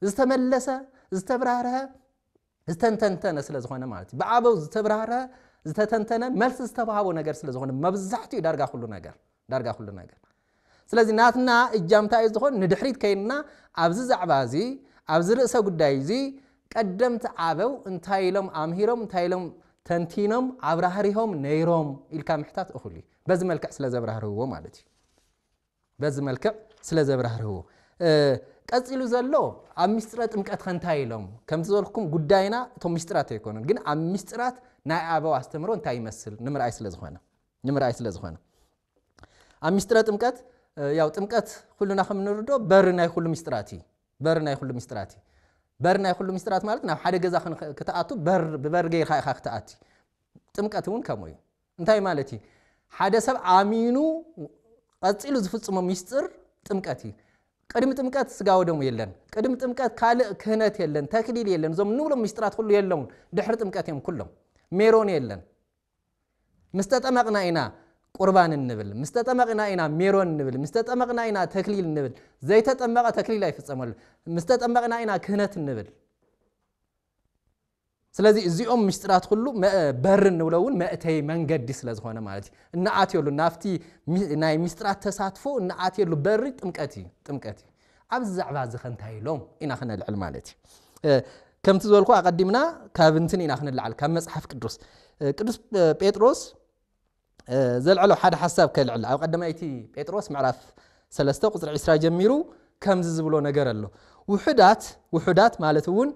ዝተመለሰ ዝተብራህረ ዝተንተንተነ ስለ ዝኾነ ማለት በአበው ዝተብራህረ ዝተተንተነ መልስ ዝተባሃቦ ነገር ስለ ዝኾነ መብዛሕትኡ ዳርጋ ሁሉ ነገር ስለዚህ ናትና እጃምታ ይዝኾን ንድሕሪት ከይና ኣብዚ ዛዕባ እዚ ኣብዚ ርእሰ ጉዳይ እዚ ቀደምት አበው እንታይ ኢሎም አምሂሮም እንታይ ኢሎም ተንቲኖም አብራህሪሆም ነይሮም ኢልካ ምሕታት እኹሊ በዚህ መልክዕ ስለ ዘብራህርዎ ማለት እዩ በዚህ መልክዕ ስለ ዘብራህርዎ ቀጽሉ ዘሎ ኣብ ምስጥረ ጥምቀት እንታይ ኢሎም ከም ትዘልኩም ጉዳይና እቶም ምስጥራት ኣይኮኑን ግን ኣብ ምስጥራት ናይ አበው አስተምሮ እንታይ ይመስል ንምርአይ ስለ ዝኾነ ኣብ ምስጥረ ጥምቀት ያው ጥምቀት ሁሉና ከምንርዶ በር ናይ ሁሉ ምስጥራት ማለት ናብ ሓደ ገዛ ከተኣቱ በር ጌርካ ኢኻ ከተኣቲ ጥምቀትን ከመይ እንታይ ማለት እዩ ሓደ ሰብ ኣሚኑ ቀጽሉ ዝፍጽሞ ምስጥር ጥምቀት እዩ قدم ጥምቀት ስጋው ደሙ የለን قدم ጥምቀት ካልእ ክህነት የለን ተክሊል የለን ዞም ንብሎም ምስጥራት ሁሉ የለውን ድሕሪ ጥምቀት እዮም ኩሎም ሜሮን የለን ምስተጠመቅና ኢና ቁርባን እንብል ምስተጠመቅና ኢና ሜሮን እንብል ምስተጠመቅና ኢና ተክሊል እንብል ዘይተጠመቀ ተክሊል አይፈጸመሉ ምስተጠመቅና ኢና ክህነት እንብል ስለዚህ እዚኦም ምስጥራት ሁሉ በር እንብለውን መእተይ መንገዲ ስለዝኾነ ማለት እና አትየሉ ናፍቲ ናይ ምስጥራት ተሳትፎ እና አትየሉ በር ጥምቀቲ አብዝ ዛዕባ ዝኸንታይሎም ኢና ክነልዕል ማለት ከምቲ ዝበልኩ አቀዲምና ካብንትን ኢና ክነልዕል ካብ መጽሐፍ ቅዱስ ጴጥሮስ ዘልዕሎ ሓደ ሐሳብ ከልዕል ኣብ ቀዳማይቲ ጴጥሮስ ምዕራፍ 3 ቁጥሪ 20 ጀሚሩ ከምዚ ዝብሎ ነገር ኣሎ ውሑዳት ማለት እውን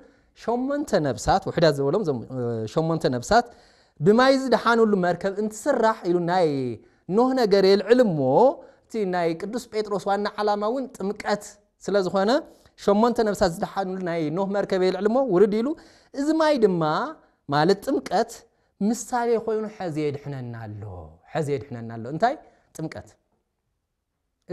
ሾመንተ ነብሳት ውሕዳት ዝበሎም ሾመንተ ነብሳት ብማይ ዝድሓኑሉ መርከብ እንትስራሕ ኢሉ ናይ ኖህ ነገር የልዕልሞ እቲ ናይ ቅዱስ ጴጥሮስ ዋና ዓላማ እውን ጥምቀት ስለዝኾነ ሾመንተ ነብሳት ዝድሓኑሉ ናይ ኖህ መርከብ የልዕልሞ ውርድ ኢሉ እዚ ማይ ድማ ማለት ጥምቀት ምሳሌ ኮይኑ ሕዚ የድሕነና ኣሎ እንታይ ጥምቀት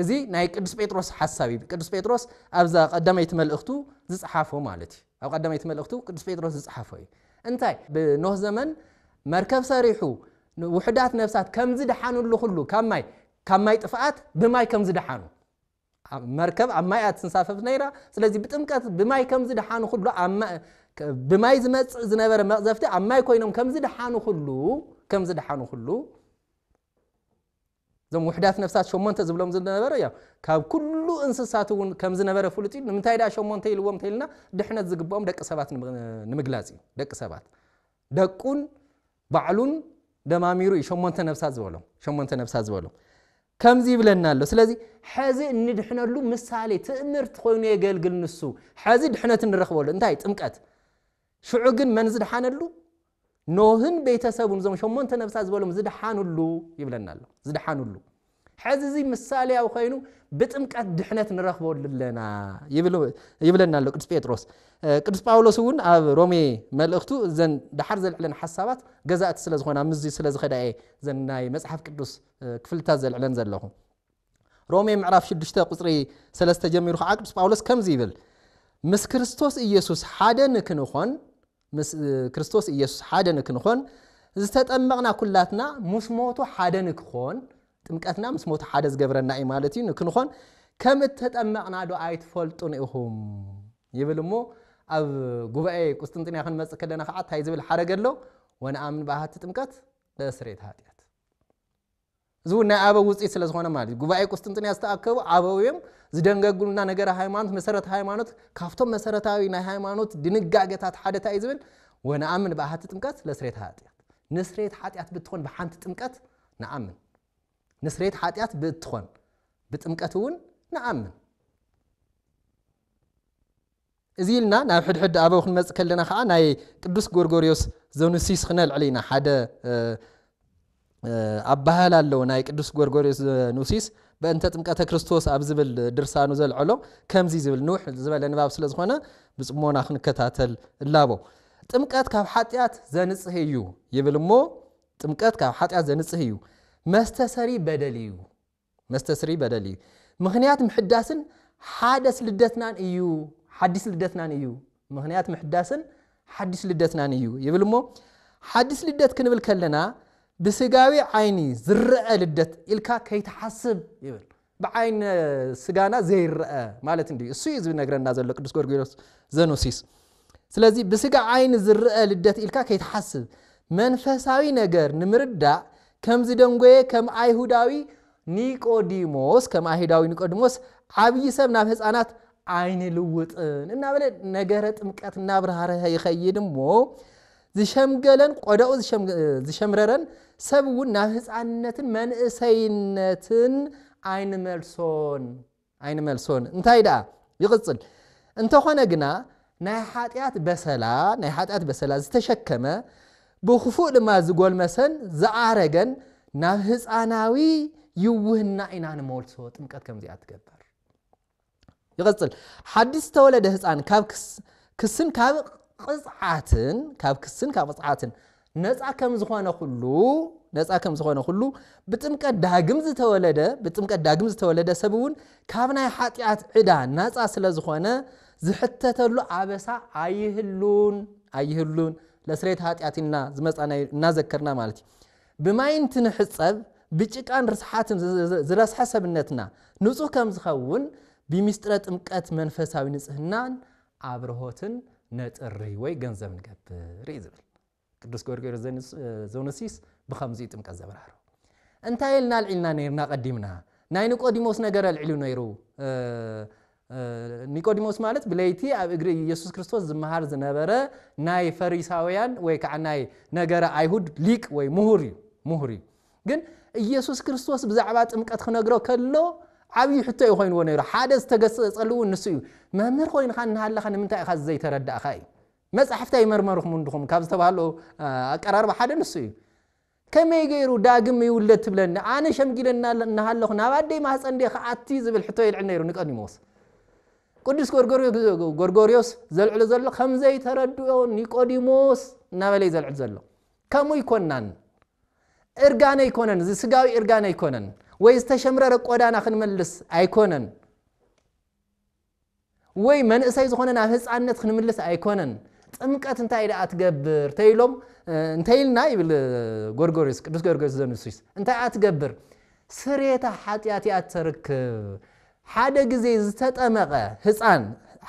እዚ ናይ ቅዱስ ጴጥሮስ ሐሳቢ ቅዱስ ጴጥሮስ ኣብዛ ቀዳማይቲ መልእኽቱ ዝጽሓፎ ማለት ኣብ ቀዳማይቲ መልእኽቱ ቅዱስ ጴጥሮስ ዝጽሓፎ እንታይ በኖህ ዘመን መርከብ ሰሪሑ ውሕዳት ነፍሳት ከምዚ ድሓኑሉ ሁሉ ካማይ ጥፋት ብማይ ከምዚ ድሓኑ መርከብ ኣብ ማይ አትንሳፈፍ ነይራ ስለዚ ብጥምቀት ብማይ ከምዚ ድሓኑ ሁሉ ብማይ ዝመጽእ ዝነበረ መቅዘፍቲ ኣብ ማይ ኮይኖም ከምዚ ድሓኑ ሁሉ ዞም ውሕዳት ነፍሳት ሾመንተ ዝብሎም ዝነበረ ያው ካብ ኩሉ እንስሳት እውን ከም ዝነበረ ፍሉጥ ንምንታይ ዳ ሾመንተ ኢልዎም ተይልና ድሕነት ዝግብኦም ደቂ ሰባት ንምግላጽ ደቂ ሰባት ደቁን ባዕሉን ደማሚሩ ሾመንተ ነፍሳት ዝብሎም ከምዚ ይብለና ኣሎ ስለዚ ሕዚ እንድሕነሉ ምሳሌ ትእምርት ኮይኑ የገልግል ንሱ ሕዚ ድሕነት እንረኽበሉ እንታይ ጥምቀት ሽዑ ግን መን ዝድሓነሉ ኖህን ቤተሰቡን ዞም ሾመንተ ነፍሳት ዝበሎም ዝድሓኑሉ ይብለና ኣሎ ዝድሓኑሉ ሕዚ እዚ ምሳሌ ያው ኮይኑ ብጥምቀት ድሕነት ንረኽበሉ ለና ይብለና ኣሎ ቅዱስ ጴጥሮስ ቅዱስ ጳውሎስ እውን ኣብ ሮሜ መልእኽቱ ዘን ድሓር ዘልዕለን ሐሳባት ገዛእቲ ስለዝኾና ምዚ ስለዝኸዳየ ዘን ናይ መጽሐፍ ቅዱስ ክፍልታት ዘልዕለን ዘለኹ ሮሜ ምዕራፍ 6 ቁጽሪ 3 ጀሚሩ ከዓ ቅዱስ ጳውሎስ ከምዚ ይብል ምስ ክርስቶስ ኢየሱስ ሓደ ንክንኾን ዝተጠመቕና ኩላትና ምስ ሞቱ ሓደ ንክኾን ጥምቀትና ምስ ሞቱ ሓደ ዝገብረና እዩ ማለት እዩ ንክንኾን ከም እተጠመቕና ዶ ኣይትፈልጡን ኢኹም ይብል እሞ ኣብ ጉባኤ ቁስጥንጥንያ ክንመጽእ ከለና ከዓ እንታይ ዝብል ሓረግ ኣሎ ወነአምን ባህቲ ጥምቀት ለስርየት ኃጢአት እዚ ናይ ኣበው ውጽኢት ስለዝኾነ ማለት ጉባኤ ቁስጥንጥንያ ዝተኣከቡ ኣበው እዮም ዝደንገግሉና ነገር ሃይማኖት መሰረት ሃይማኖት ካፍቶም መሰረታዊ ናይ ሃይማኖት ድንጋጌታት ሓደ ታይ ዝብል ወነአምን ባህቲ ጥምቀት ለስርየት ኃጢአት ንስርየት ኃጢአት ብትኾን በሓንቲ ጥምቀት ነአምን ንስርየት ኃጢአት ብትኾን ብጥምቀት እውን ነአምን እዚ ኢልና ናብ ሕድሕድ ኣበው ክንመጽእ ከለና ከዓ ናይ ቅዱስ ጎርጎርዮስ ዘኑሲስ ክነልዕልና ሓደ ኣባህል ኣለዎ ናይ ቅዱስ ጎርጎርዮስ ዘኑሲስ በእንተ ጥምቀተ ክርስቶስ ኣብ ዝብል ድርሳኑ ዘልዕሎ ከምዚ ዝብል ንውሕ ዝበለ ንባብ ስለዝኾነ ብጽሞና ክንከታተል እላቦ ጥምቀት ካብ ኃጢአት ዘንጽህ እዩ ይብል እሞ ጥምቀት ካብ ኃጢአት ዘንጽህ እዩ መስተሰሪ በደል እዩ ምኽንያት ምሕዳስን ሓዲስ ልደትናን እዩ ምኽንያት ምሕዳስን ሓዲስ ልደትናን እዩ ይብል እሞ ሓዲስ ልደት ክንብል ከለና بسجاوي عيني زرع للدت إلكا كي تحسب يقول بعين سجانا زي الرأى مالتين دي السويز بنقرن نازل لك دسكور جيروس زنوسيس سلازي بسجا عين زرع للدت إلكا كي تحسب منفساوي نجار نمردا كم زدنجوي كم أيهوداوي نيكوديموس عبي سب نفس أنات عين لوت إن نبلة نجارت مكات نبرها يخيد مو زشمجلن قداو زشمررن سبو نفس عنتن من سينتن عين ملسون انتهي دا يغصل انت خوانا قنا نايحاتيات بسلا زتشكمه بخفوق لما زقول مثلا زعارقن نفس عناوي يوهنا عينان مولسو تمكات كم زي اتقبر يغصل حديث تولد هزعان كاب كسن كاب قصعاتن ነፃ ከም ዝኾነ ሁሉ ብጥምቀት ዳግም ዝተወለደ ሰብውን ካብ ናይ ኃጢአት ዕዳ ነፃ ስለ ዝኾነ ዝሕተተሉ አበሳ አይህሉን ለስሬት ኃጢአትና ዝመጻና እናዘከርና ማለት ብማይንት ንሕጸብ ብጭቃን ርስሓትን ዝረስሐ ሰብነትና ንጹህ ከም ዝኸውን ብምስጥረ ጥምቀት መንፈሳዊ ንጽህናን አብርሆትን ነጥሪ ወይ ገንዘብ ንገብር ይዝብል ቅዱስ ጎርጎርዮስ ዘውነሲስ بخمزي ጥምቀት ዘብራሩ እንታይ ልናልዕልና ነርና ቀዲምና ናይ ኒቆዲሞስ ነገር አልዕሉ ነይሩ ኒቆዲሞስ ማለት ብለይቲ ኣብ እግሪ ኢየሱስ ክርስቶስ ዝመሃር ዝነበረ ናይ ፈሪሳውያን ወይ ከዓ ናይ ነገር አይሁድ ሊቅ ወይ ምሁሪ ግን ኢየሱስ ክርስቶስ ብዛዕባ ጥምቀት ክነግሮ ከሎ ዓብይ ሕቶ ይኾይንዎ ነይሩ ሓደ ዝተገጸጸሉ ንሱ እዩ መምህር ኮይንካ ንሃለኻ ንምንታይ ኢኻ ዘይተረዳእኻ እዩ መጽሐፍታ ይመርመሩኩም እንድኹም ካብ ዝተባሃሉ አቀራርባ ሓደ ንሱ እዩ ከመይ ገይሩ ዳግም ይውለድ ትብለና አነ ሸምጊለና እናሃለኹ ናባደይ ማህፀንዴ ከአቲ ዝብል ሕቶ ይልዕ ነይሩ ኒቆዲሞስ ቅዱስ ጎርጎርዮስ ዘልዕሉ ዘሎ ከምዘይ ተረድኦ ኒቆዲሞስ እናበለይ ዘልዕሉ ዘሎ ከመ ይኮናን እርጋነ ይኮነን ስጋዊ እርጋነ ይኮነን ወይ ዝተሸምረረ ቆዳና ክንመልስ አይኮነን ወይ መንእሰይ ዝኾነ ናብ ህፃነት ክንምልስ አይኮነን ጥምቀት እንታይ ዳ አትገብር ተይሎም እንታይልና ይብል ጎርጎርዮስ ቅዱስ ጎርጎርዮስ ዘንሱስ እንታይ አትገብር ስሬታ ኃጢአት ያተርክብ ሓደ ጊዜ ዝተጠመቀ ህፃን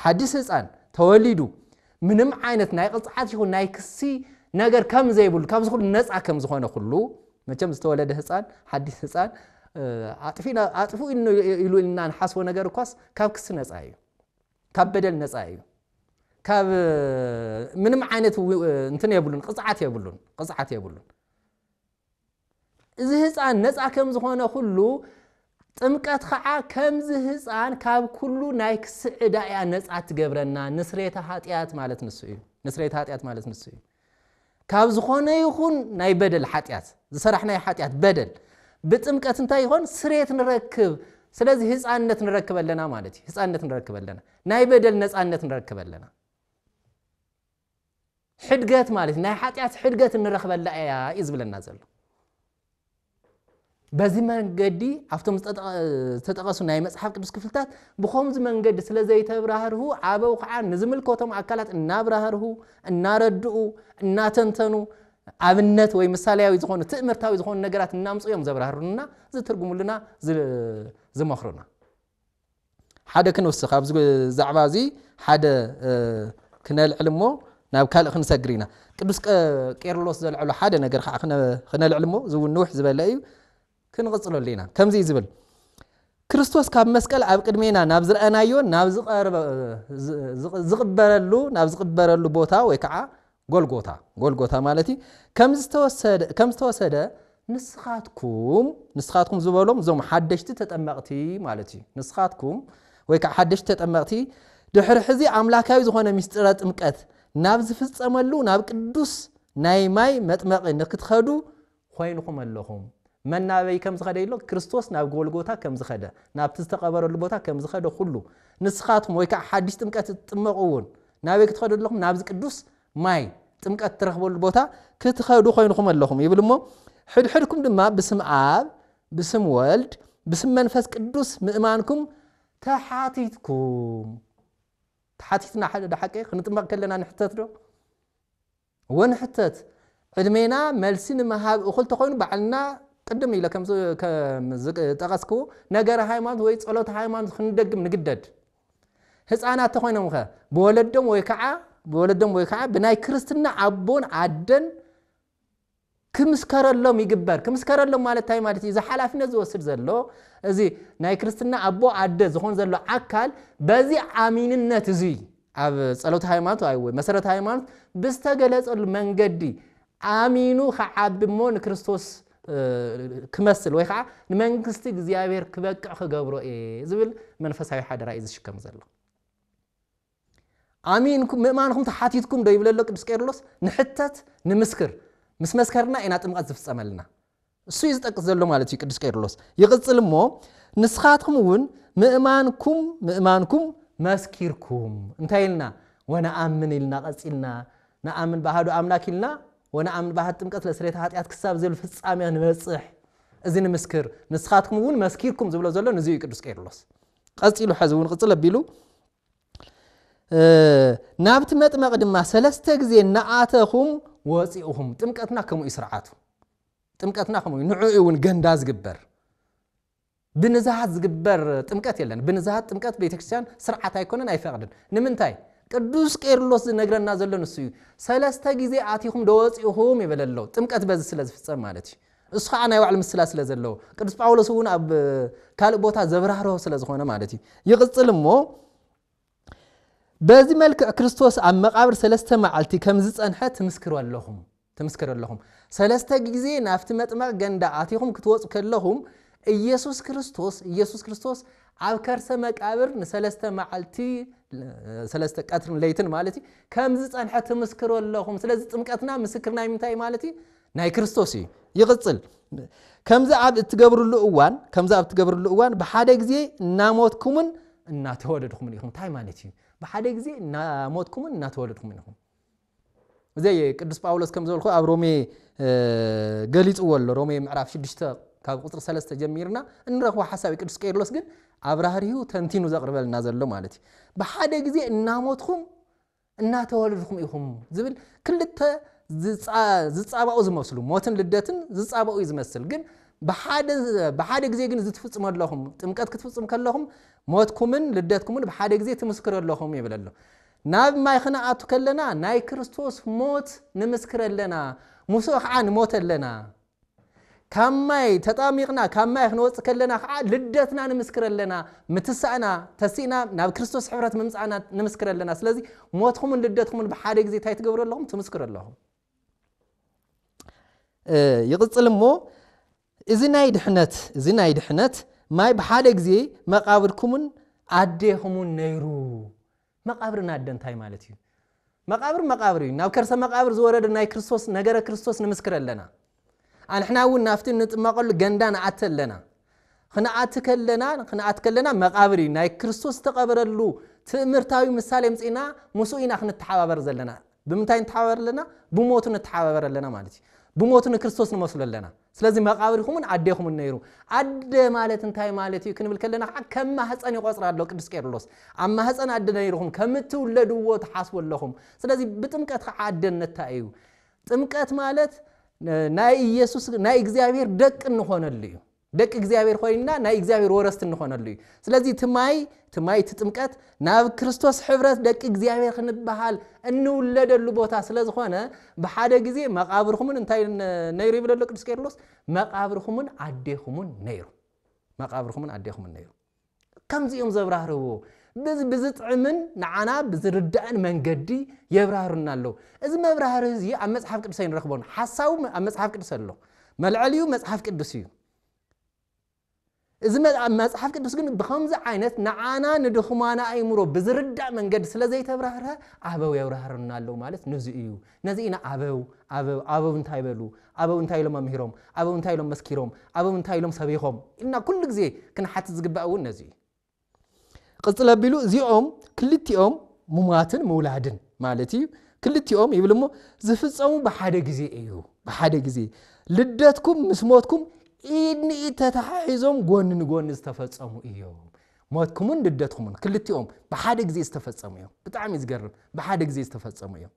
ሐዲስ ህፃን ተወሊዱ ምንም አይነት ናይ ቅጽዓት ይሁን ናይ ክሲ ነገር ከም ዘይብል ካብ ዝኹሉ ነፃ ከም ዝኾነ ሁሉ መቸም ዝተወለደ ህፃን ሐዲስ ህፃን አጥፉ ኢሉ እና ንሐስቦ ነገር ኳስ ካብ ክስ ነፃ እዩ ካብ በደል ነፃ እዩ ካብ ምንም አይነት እንትን የብሉን ቅጽዓት የብሉን እዚ ህፃን ነፃ ከም ዝኾነ ሁሉ ጥምቀት ከዓ ከምዚ ህፃን ካብ ኩሉ ናይ ክስዕዳያ ነፃ ትገብረና ንስሬታ ኃጢአት ማለት ንሱ እዩ ካብ ዝኾነ ይኹን ናይ በደል ኃጢአት ዝሰራሕና ኃጢአት በደል ብጥምቀት እንታይ ይሆን ስሬት ንረክብ ስለዚህ ህፃንነት ንረክበለና ማለት እዩ ህፃንነት ንረክበለና ናይ በደል ነፃነት ንረክበለና ሕድገት ማለት ናይ ኃጢአት ሕድገት ንረክበላ እያ ይዝብለና ዘሎ በዚህ መንገዲ አፍቶም ተጠቀሱ ናይ መጽሐፍ ቅዱስ ክፍልታት ብኾምዝ መንገዲ ስለዘይተብራህርሁ አበው ከዓ ንዝምልከቶም አካላት እናብራህርሁ እናረድኡ እናተንተኑ አብነት ወይ ምሳሌያዊ ዝኾኑ ትእምርታዊ ዝኾኑ ነገራት እናምጽዮም ዘብራህሩና ዝትርጉሙልና ዝመኽሩና ሓደ ክንወስኽ ኣብ ዛዕባ እዚ ሓደ ክነልዕልሞ ናብ ካልእ ክንሰግሪና ቅዱስ ቄርሎስ ዘልዕሉ ሓደ ነገር ከዓ ክነልዕልሞ ዝውንውሕ ዝበለ እዩ ክንቅጽለለና ከምዚ ይዝብል ክርስቶስ ካብ መስቀል ኣብ ቅድሜና ናብ ዝረአናዮ ናብ ዝቕበረሉ ቦታ ወይ ከዓ ጎልጎታ ማለት ከም ዝተወሰደ ንስኻትኩም ዝበሎም ዞም ሓደሽቲ ተጠመቕቲ ማለት እዩ ንስኻትኩም ወይ ከዓ ሓደሽቲ ተጠመቕቲ ድሕሪ ሕዚ አምላካዊ ዝኾነ ምስጢረ ጥምቀት ናብ ዝፍጸመሉ ናብ ቅዱስ ናይ ማይ መጥመቂ ንክትኸዱ ኮይንኩም ኣለኹም መናበይ ከም ዝኸደ ኢሎ ክርስቶስ ናብ ጎልጎታ ከም ዝኸደ ናብ ተስተቀበረሉ ቦታ ከም ዝኸደ ሁሉ ንስኻትኩም ወይ ከዓ ሓዲስ ጥምቀት ትጥመቁውን ናበይ ክትኸዱ ኣለኹም ናብ ቅዱስ ማይ ጥምቀት ትረኽበሉ ቦታ ክትኸዱ ኮይንኩም ኣለኹም ይብልሞ ሕድሕድኩም ድማ ብስም አብ ብስም ወልድ ብስም መንፈስ ቅዱስ ምእማንኩም ተሓቲትና ሓደ ሓቂ ክንጥመቅ ከለና ንሕተት ዶ ወንሕተት ዕድሜና መልሲ ንመሃብ እኹል ተኮይኑ ባዕልና قدم إلى كم تقصكو نجار هايمان ويت صلوت هايمان خندقم نجدد هس أنا تخوينا مخا بولدهم ويكعة بناي كريستنا عبون عدن كمسكر اللهم يجبر كمسكر اللهم مالت تاي مالت إذا حلفنا زو سر زلوا زي ناي كريستنا عبو عد زخون زلوا عكال بزي عامين النتزي عب صلوت هايمان أيوة مسرت هايمان بستجلس المنجدي عامينو خعب مون كريستوس كمسل ويخع نمنكستي እግዚአብሔር ክበቅዕ ክገብሮ ዝብል መንፈሳዊ ሓደ ራእይ ዝሽከም ዘሎ አሚንኩም ምእማንኩም ተሓቲትኩም ዶ ይብለሎ ቅዱስ ቄርሎስ ንሕተት ንምስክር ምስ መስከርና ኢና ጥምቀት ዝፍጸመልና እሱ ይዝጠቅስ ዘሎ ማለት እዩ ቅዱስ ቄርሎስ ይቅጽልሞ ንስኻትኩም እውን ምእማንኩም መስኪርኩም እንታይልና ወነአምን ኢልና ቀጽልና ነአምን ባህዶ አምላክ ኢልና ونعم بهاد ጥምቀት ለስሬት ኃጢአት ክሳብ ዘል ፍጻሜ ንበጽሕ እዚ ንምስክር ንስኻትኩም እውን መስኪርኩም ዝብሎ ዘሎ ንዚ ቅዱስ ቄርሎስ ቀጽሉ ሐዝውን ቅጽል አቢሉ ናብት መጥመቅ ድማ ሰለስተ ጊዜ ነአተኹም ወፂኡሁም ጥምቀትና ከመ ይስርዓቱ ጥምቀትና ከመ ንዑኡን ገንዳ ዝግበር ብንዛሃት ዝግበር ጥምቀት የለን ብንዛሃት ጥምቀት ቤተክርስቲያን ስርዓት አይኮነን አይፈቅድን ንምንታይ ቅዱስ ቄርሎስ ዝነግረና ዘሎ ንሱ ሰለስተ ጊዜ አቲኹም ደወፂኡሁም ይበለለው ጥምቀት በዚ ስለዝፍጸም ማለት እሱ ከዓ ናይ ባዕሉ ምስላ ስለዘለው ቅዱስ ጳውሎስ እውን ኣብ ካልእ ቦታ ዘብራህሮ ስለዝኾነ ማለት ይቅጽል እሞ በዚ መልክዕ ክርስቶስ ኣብ መቃብር ሰለስተ መዓልቲ ከም ዝጸንሐ ትምስክሩ ኣለኹም ሰለስተ ጊዜ ናፍቲ መጥመቅ ገንዳ አቲኹም ክትወጹ ከለኹም ኢየሱስ ክርስቶስ ኣብ ከርሰ መቃብር ንሰለስተ መዓልቲ ሰለስተ ቀትርን ለይትን ማለት ከም ዝጸንሐ ትምስክሩ ኣለኹም ስለዚ ጥምቀትና ምስክርና ምንታይ ማለት ናይ ክርስቶስ ይቅጽል ከምዛ ኣብ እትገብሩሉ እዋን በሓደ ጊዜ እናሞትኩምን እናተወለድኩምን ኢኹም ታይ ማለት እዩ በሓደ ጊዜ እናሞትኩምን እናተወለድኩምን ኢኹም ዘይ ቅዱስ ጳውሎስ ከም ዘልኩ ኣብ ሮሜ ገሊጽዎ ኣሎ ሮሜ ምዕራፍ 6 ካብ ቁጥር 3 ጀሚርና እንረኽቦ ሐሳብ ቅዱስ ቄርሎስ ግን አብራህሪው ተንቲኑ ዘቅርበልና ዘሎ ማለት በሓደ ጊዜ እናሞትኩም እናተወለድኩም ኢኹም ዝብል ክልተ ዝጻባኡ ዝመስሉ ሞትን ልደትን ዝጻባኡ ዝመስል ግን በሓደ ጊዜ ግን ዝትፍጽሙ ኣለኹም ጥምቀት ክትፍጽሙ ከለኹም ሞትኩምን ልደትኩምን በሓደ ጊዜ ትምስክሩ ኣለኹም ይብለሎ ናብ ማይ ኽናኣቱ ከለና ናይ ክርስቶስ ሞት ንምስክረለና ሙሶ ከዓ ንሞት ኣለና ካማይ ተጣሚቅና ካማይ ክንወጽ ከለና ከዓ ልደትና ንምስክረለና ምትሳእና ተሲና ናብ ክርስቶስ ሕብረት ምምጻእና ንምስክረለና ስለዚ ሞትኩምን ልደትኩምን በሓደ ጊዜ ታይ ትገብሩ ኣለኹም ትምስክሩ ኣለኹም ይቅጽል እሞ እዚ ናይ ድሕነት ማይ በሓደ ጊዜ መቃብርኩምን አዴኹምን ነይሩ መቃብርና አደንታይ ማለት እዩ መቃብር እዩ ናብ ከርሰ መቃብር ዝወረደ ናይ ክርስቶስ ነገረ ክርስቶስ ንምስክረለና አንሕና እውን ናፍቲ ንጥመቀሉ ገንዳ ነአተለና خنأت كلنا مقابري ناي كريستوس تقبرلو تأمرتاوي مسالم صينا مسوينا خنتحابر زلنا بمنتاي نتحابر لنا بموتو نتحابر لنا مالتي بموتو كريستوس نمسل لنا ስለዚህ መቃብርኩም አደኹም ነይሩ አደ ማለት እንታይ ማለት እዩ ክንብል ከለና ከማ ህፃን ይቆጽራለው ቅዱስ ቄርሎስ አማ ህፃን አደ ነይሩኩም ከምትውለዱዎ ተሐስበለኹም ስለዚህ በጥምቀት አደነት እዩ ጥምቀት ማለት ናይ ኢየሱስ ናይ እግዚአብሔር ደቅ እንሆነልዩ ደቅ እግዚአብሔር ሆይና ናይ እግዚአብሔር ወረስት እንሆነልዩ ስለዚህ ትማይ ጥምቀት ናብ ክርስቶስ ሕብረት ደቅ እግዚአብሔር ክንባሃል እንውለደሉ ቦታ ስለዝኾነ በሓደ ጊዜ መቃብርኹምን እንታይ ነይሩ ይብለሎ ቅዱስ ቄርሎስ መቃብርኹምን አዴኹምን ነይሩ ከምዚኦም ዘብራህርዎ ብዝጥዕምን ንዓና ብዝርዳእን መንገዲ የብራህሩና አለው እዚ መብራህር እዚ ኣብ መጽሐፍ ቅዱስ ይንረክቦን ሐሳቡ ኣብ መጽሐፍ ቅዱስ አሎ መልዓልዩ መጽሐፍ ቅዱስ እዩ እዚ መጽሐፍ ቅዱስ ግን በከምዚ ዓይነት ንዓና ንድኹማና አይምሮ ብዝርዳእ መንገዲ ስለዘይተብራህረ አበው የብራህሩና አለው ማለት ነዚ እዩ ነዚና አበው እንታይ በሉ አበው እንታይ ሎም መምህሮም አበው እንታይ ሎም መስኪሮም አበው እንታይ ሎም ሰቢኾም እና ኩሉ ግዜ ክንሓት ዝግባኡ ነዚ قصلا بيلو زيوم كلتيوم مماتن مولادن مالتي كلتيوم يبلمو زفصمو بحاده غزي ايو بحاده غزي لدتكم مسموتكم اني تتحيزوم غون استفصمو ايو موتكم لدتكم كلتيوم بحاده غزي استفصمو ايو بطعم يزغرب بحاده غزي استفصمو ايو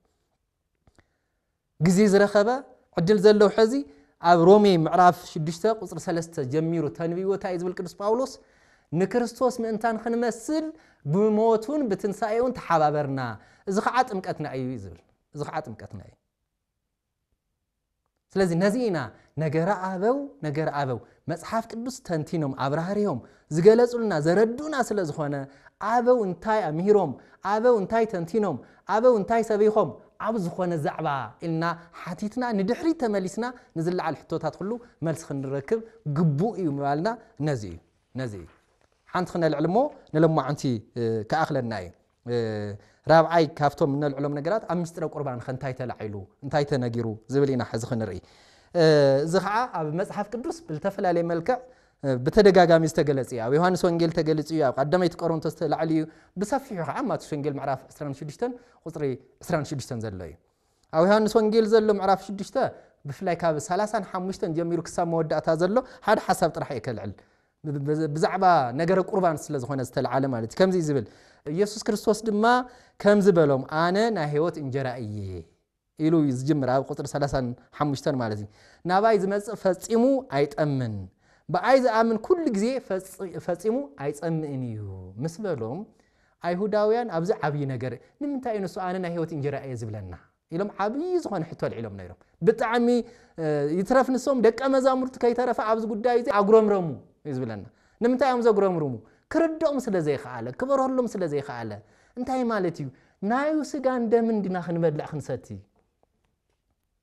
غزي زرخبه عدل زلو حزي اب رومي معراف 6 قصر 3 جميرو تنبيوتا يزبل قدس باولوس نكريستوس منتان خنمسل بموتون بتنسايون تحابرنا اذا خعات امكتنا ايو يزبل اذا خعات امكتنا اي ስለዚህ ነዚና ነገር አበው መጽሐፍ ቅዱስ ተንቲኖም አብራህሪዮም ዝገለጹልና ዘረዱና ስለዝኾነ አበው እንታይ አምሂሮም አበው እንታይ ተንቲኖም አበው እንታይ ሰቢኾም ኣብ ዝኾነ ዛዕባ ኢልና ሓቲትና ንድሕሪ ተመሊስና ንዝልዓል ሕቶታት ሁሉ መልስ ክንረክብ ግቡእ እዩ ማለት ነዚ ሓንት ክነልዕልሞ ንለማዓንቲ ከኣኽለና እዩ رابعي كافتم من العلوم نجارات أمستر قربان خنتاي تلعيلو انتاي تنجرو زبلينا حز خنري زخعة بمصحف قدوس بالتفل عليه ملكع بتدقاقام يستقلصي او يوحنس وانجيل تقلصي او قدمت قرنطس تلعلي بصفيح عامات شنجيل معراف 26 قصري 26 زلي أو يوحنس وانجيل زلو معرف شدشته بفلاي كاب 35 جميرو كسام مودعتا زلو هاد حسب طرح يكلعل بزعبا نجر قربان ስለዝኾነ ዝተልዓለ ማለት ከምዚ ዝብል ኢየሱስ ክርስቶስ ድማ ከምዚ በሎም ኣነ ናይ ህይወት እንጀራ እየ ኢሉ ይዝጅምር ኣብ ቁጥር 35 ማለት እዩ ናባይ ዝመጽእ ፈጺሙ ኣይጠምን በኣይ ዝኣምን ኩሉ ግዜ ፈጺሙ ኣይጸምእን እዩ ምስ በሎም ኣይሁዳውያን ኣብዚ ዓብይ ነገር ንምንታይ እነሱ ኣነ ናይ ህይወት እንጀራ እየ ዝብለና ኢሎም ዓብይ ዝኾነ ሕቶ ልዒሎም ነይሮም ብጣዕሚ ይትረፍ ንሶም ደቀ መዛሙርት ከይተረፈ ኣብዚ ጉዳይ እዚ ኣጉረምረሙ ይዝብለና ንምንታይ እዮም ዘጉረምርሙ ክርዶም ስለዘይኸኣለ ክበረሎም ስለዘይኸኣለ እንታይ ማለት እዩ ናዩ ስጋን ደምን ዲና ክንበልዕ ክንሰቲ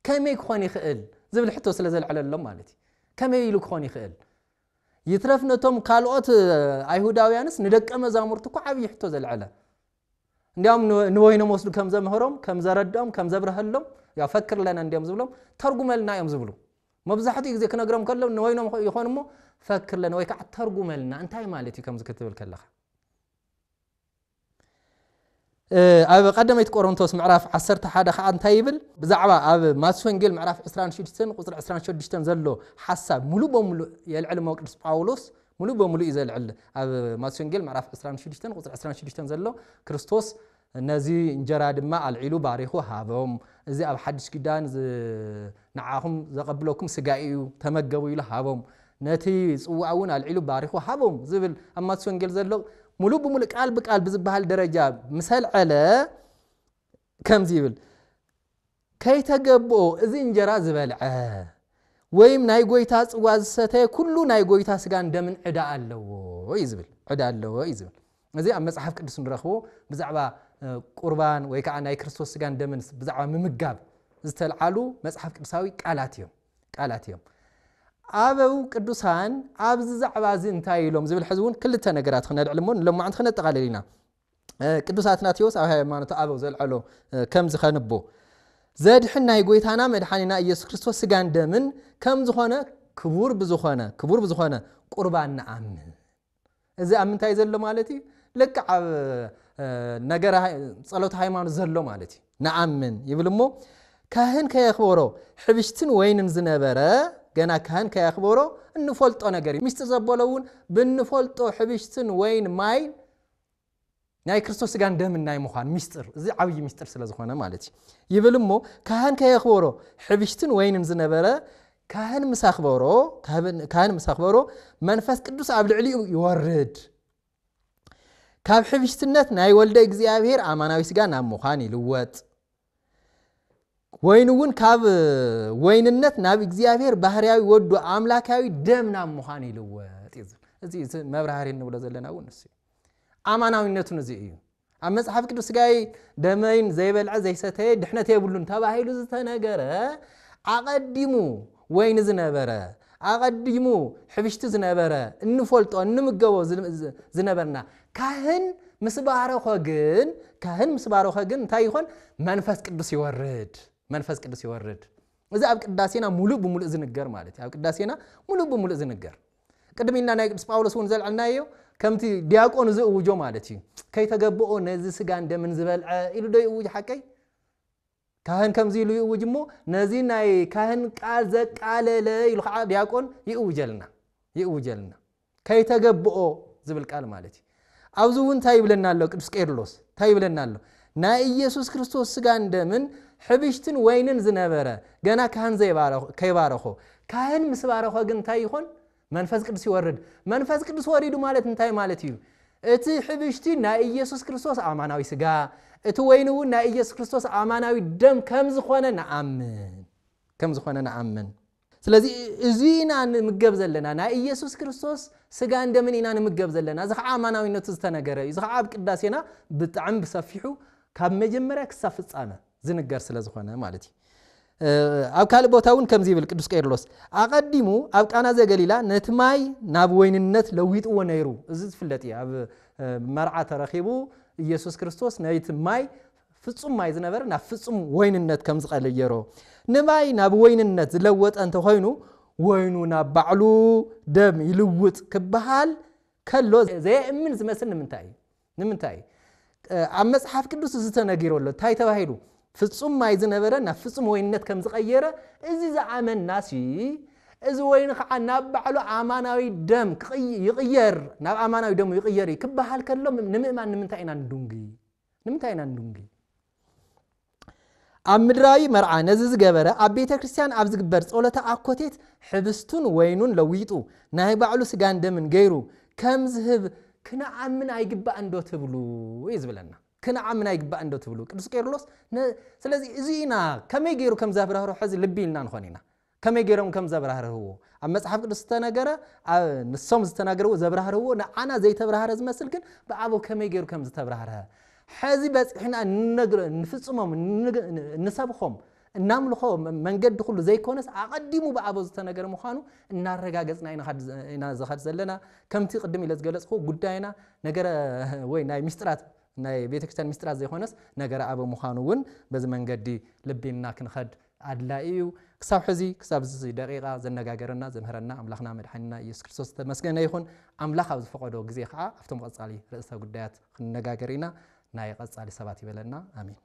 ከመይ ክኾን ይኽእል ዝብል ሕቶ ስለዘልዓለሎም ማለት እዩ ከመይ ኢሉ ክኾን ይኽእል ይትረፍ ነቶም ካልኦት ኣይሁዳውያንስ ንደቀ መዛሙርት እኮ ዓብይ ሕቶ ዘልዓለ እንዲያውም ንወይኖም ወስዱ ከም ዘምህሮም ከም ዘረዶም ከም ዘብረህሎም ያ ፈክር ለና እንዲያውም ዝብሎም ተርጉመልና እዮም ዝብሉ መብዛሕትኡ ግዜ ክነግሮም ከለው ንወይኖም ይኾንሞ ፈክር ለና ወይ ከዓ ተርጉመልና እንታይ ማለት እዩ ከም ዝክትብል ከለኻ ኣብ ቀዳማይት ቆሮንቶስ ምዕራፍ 11 ከዓ እንታይ ይብል ብዛዕባ ኣብ ማቴዎስ ወንጌል ምዕራፍ 26 ቁጥር 26 ዘሎ ሐሳብ ሙሉ በሙሉ የልዕል ቅዱስ ጳውሎስ ሙሉ በሙሉ ይዘልዕል ኣብ ማቴዎስ ወንጌል ምዕራፍ 26 ቁጥር 26 ዘሎ ክርስቶስ ነዚ እንጀራ ድማ አልዒሉ ባሪኹ ሃቦም እዚ ኣብ ሓድሽ ኪዳን ንዓኹም ዘቀብለኩም ስጋዩ ተመገቡ ኢሉ ሃቦም ነቲ ጽዋውን አልዒሉ ባሪኹ ሃቦም ዝብል ኣብ ማቴዎስ ወንጌል ዘሎ ሙሉ በሙሉ ቃል በቃል ብዝበሃል ደረጃ ምሰልዓለ ከምዚ ይብል ከይተገብኦ እዚ እንጀራ ዝበልዐ ወይም ናይ ጎይታ ጽዋ ዝሰተየ ኩሉ ናይ ጎይታ ስጋን ደምን ዕዳ ኣለዎ ይዝብል ዕዳ ኣለዎ ይዝብል እዚ ኣብ መጽሐፍ ቅዱስ ንረኽቦ ብዛዕባ ቁርባን ወይ ከዓ ናይ ክርስቶስ ስጋን ደምን ብዛዕባ ምምጋብ ዝተልዓሉ መጽሐፍ ቅዱሳዊ ቃላት እዮም ኣበው ቅዱሳን ኣብዚ ዛዕባ እዚ እንታይ ኢሎም ዝብል ሕዝውን ክልተ ነገራት ክነልዕል እሞ ለማዓንት ክነጠቃለልና ቅዱስ አትናቴዎስ ኣብ ሃይማኖት ኣበው ዘልዓሎ ከም ዝኸንቦ ዘድሕን ናይ ጎይታና መድኃኒና ኢየሱስ ክርስቶስ ስጋን ደምን ከም ዝኾነ ክቡር ብዝኾነ ቁርባን ንኣምን እዚ ኣብ ምንታይ ዘሎ ማለት እዩ ልክ ኣብ ነገር ጸሎት ሃይማኖት ዘሎ ማለት እዩ ንኣምን ይብል እሞ ካህን ከየኽበሮ ሕብሽትን ወይንን ዝነበረ ገና ካህን ከየኽበሮ እንፈልጦ ነገር እዩ ምስጢር ዘበለውን ብንፈልጦ ሕብሽትን ወይን ማይ ናይ ክርስቶስ ስጋን ደምን ናይ ምዃን ምስጢር እዚ ዓብይ ምስጢር ስለዝኾነ ማለት እዩ ይብል እሞ ካህን ከየኽበሮ ሕብሽትን ወይንን ዝነበረ ካህን ምሳኽበሮ መንፈስ ቅዱስ ኣብ ልዕሊኡ ይወርድ ካብ ሕብሽትነት ናይ ወልደ እግዚአብሔር አማናዊ ስጋ ናብ ምዃን ይልወጥ ወይንውን ካብ ወይንነት ናብ እግዚአብሔር ባህርያዊ ወዱ አምላካዊ ደም ናብ ምዃን ይልወጥ እዚ መብራህሪ እንብሎ ዘለና ወንስ አማናዊነቱን እዚ እዩ ኣብ መጽሐፍ ቅዱስ ስጋይ ደመይን ዘይበልዐ ዘይሰተየ ድሕነት የብሉን ተባሂሉ ዝተነገረ አቀዲሙ ወይን ዝነበረ አቀዲሙ ሕብሽቲ ዝነበረ እንፈልጦ እንምገቦ ዝነበርና ካህን ምስባረኸ ግን እንታይ ይኾን መንፈስ ቅዱስ ይወርድ እዚ ኣብ ቅዳሴና ሙሉ በሙሉ ዝንገር ማለት እዩ ኣብ ቅዳሴና ሙሉ በሙሉ ዝንገር ቅድሚና ናይ ቅዱስ ጳውሎስ ውን ዘልዓልናዮ ከምቲ ዲያቆን ዝእውጆ ማለት እዩ ከይተገብኦ ነዚ ስጋን ደምን ዝበልዐ ኢሉ ዶ ይእውጅ ሓቀይ ካህን ከምዚ ኢሉ ይእውጅ እሞ ነዚ ናይ ካህን ቃል ዘቃለለ ኢሉ ከዓ ዲያቆን ይእውጀልና ከይተገብኦ ዝብል ቃል ማለት እዩ ኣብዚ እውን እንታይ ይብለና ኣሎ ቅዱስ ቄርሎስ እንታይ ይብለና ኣሎ ናይ ኢየሱስ ክርስቶስ ስጋን ደምን ሕብሽትን ወይንን ዝነበረ ገና ካህን ከይባረኾ ካህን ምስ ባረኾ ግን እንታይ ይኾን መንፈስ ቅዱስ ይወርድ መንፈስ ቅዱስ ወሪዱ ማለት እንታይ ማለት እዩ እቲ ሕብሽቲ ናይ ኢየሱስ ክርስቶስ አማናዊ ስጋ እቲ ወይንውን ናይ ኢየሱስ ክርስቶስ አማናዊ ደም ከም ዝኾነ ንኣምን ስለዚ እዚ ኢና ንምገብ ዘለና ናይ ኢየሱስ ክርስቶስ ስጋን ደምን ኢና ንምገብ ዘለና እዚ ከዓ አማናዊነቱ ዝተነገረ እዚ ከዓ ኣብ ቅዳሴና ብጣዕሚ ብሰፊሑ ካብ መጀመርያ ክሳብ ፍጻመ ዝንገር ስለዝኾነ ማለት እዩ ኣብ ካልእ ቦታ እውን ከምዚ ይብል ቅዱስ ቄርሎስ አቀዲሙ ኣብ ቃና ዘገሊላ ነቲ ማይ ናብ ወይንነት ለዊጥዎ ነይሩ እዚ ዝፍለጥ እዩ ኣብ መርዓ ተረኺቡ ኢየሱስ ክርስቶስ ነቲ ማይ ፍጹም ማይ ዝነበረ ናብ ፍጹም ወይንነት ከም ዝቀለየሮ ንማይ ናብ ወይንነት ዝለወጠ እንተኾይኑ ወይኑ ናብ ባዕሉ ደም ይልውጥ ክበሃል ከሎ ዘየእምን ዝመስል ንምንታይ ኣብ መጽሐፍ ቅዱስ ዝተነገረሎ እንታይ ተባሂሉ ፍጹም ማይ ዝነበረ ናብ ፍጹም ወይንነት ከም ዝቀየረ እዚ ዝኣመናሲ እዚ ወይን ከዓ ናብ ባዕሉ ኣማናዊ ደም ይቅየር ናብ ኣማናዊ ደም ይቅየር ክበሃል ከሎ ንምእማን ንምንታይ ኢና ንዱንጊ ኣብ ምድራዊ መርዓ ነዚ ዝገበረ ኣብ ቤተ ክርስቲያን ኣብ ዝግበር ጸሎተ ኣኮቴት ሕብስቱን ወይኑን ለዊጡ ናይ ባዕሉ ስጋን ደምን ገይሩ ከም ዝህብ ክነዓምን ኣይግባእ እንዶ ትብሉ ይዝብለና ክነዓምን ኣይግባእ እንዶ ትብሉ ቅዱስ ቄርሎስ ስለዚ እዚና ከመይ ገይሩ ከም ዘብራህሮ ሕዚ ልቢልና ንኾን ኢና ከመይ ገይሮም ከም ዘብራህርዎ ኣብ መጽሓፍ ቅዱስ ዝተነገረ ንሶም ዝተናገረው ዘብራህርዎ ንዓና ዘይተብራህረ ዝመስል ግን በአቦ ከመይ ገይሩ ከም ዝተብራህረ حزي بس إحنا نفصمهم نسبخهم نملخو منجد كله زي كونس أقدموا بعبوز تناجر مخانو النار جازنا إن زخات زلنا كم تقدم إلى زجلس خو قدينا نجر وين ناي مسترات ناي بيتكستان مسترات زي خونس نجر أبو مخانوون بس منجدي لبينا كنخد عدلائيو كسب حزي كسب زي دقيقة زنجاجرنا زمهرنا أملاخنا مدحنا يسوع كريستوس مسكنا يخون أملاخ أو فقدوا جزء خا أفتم قصالي رأسه قديات نجاجرنا ناي قصالي سباتي بلنا آمين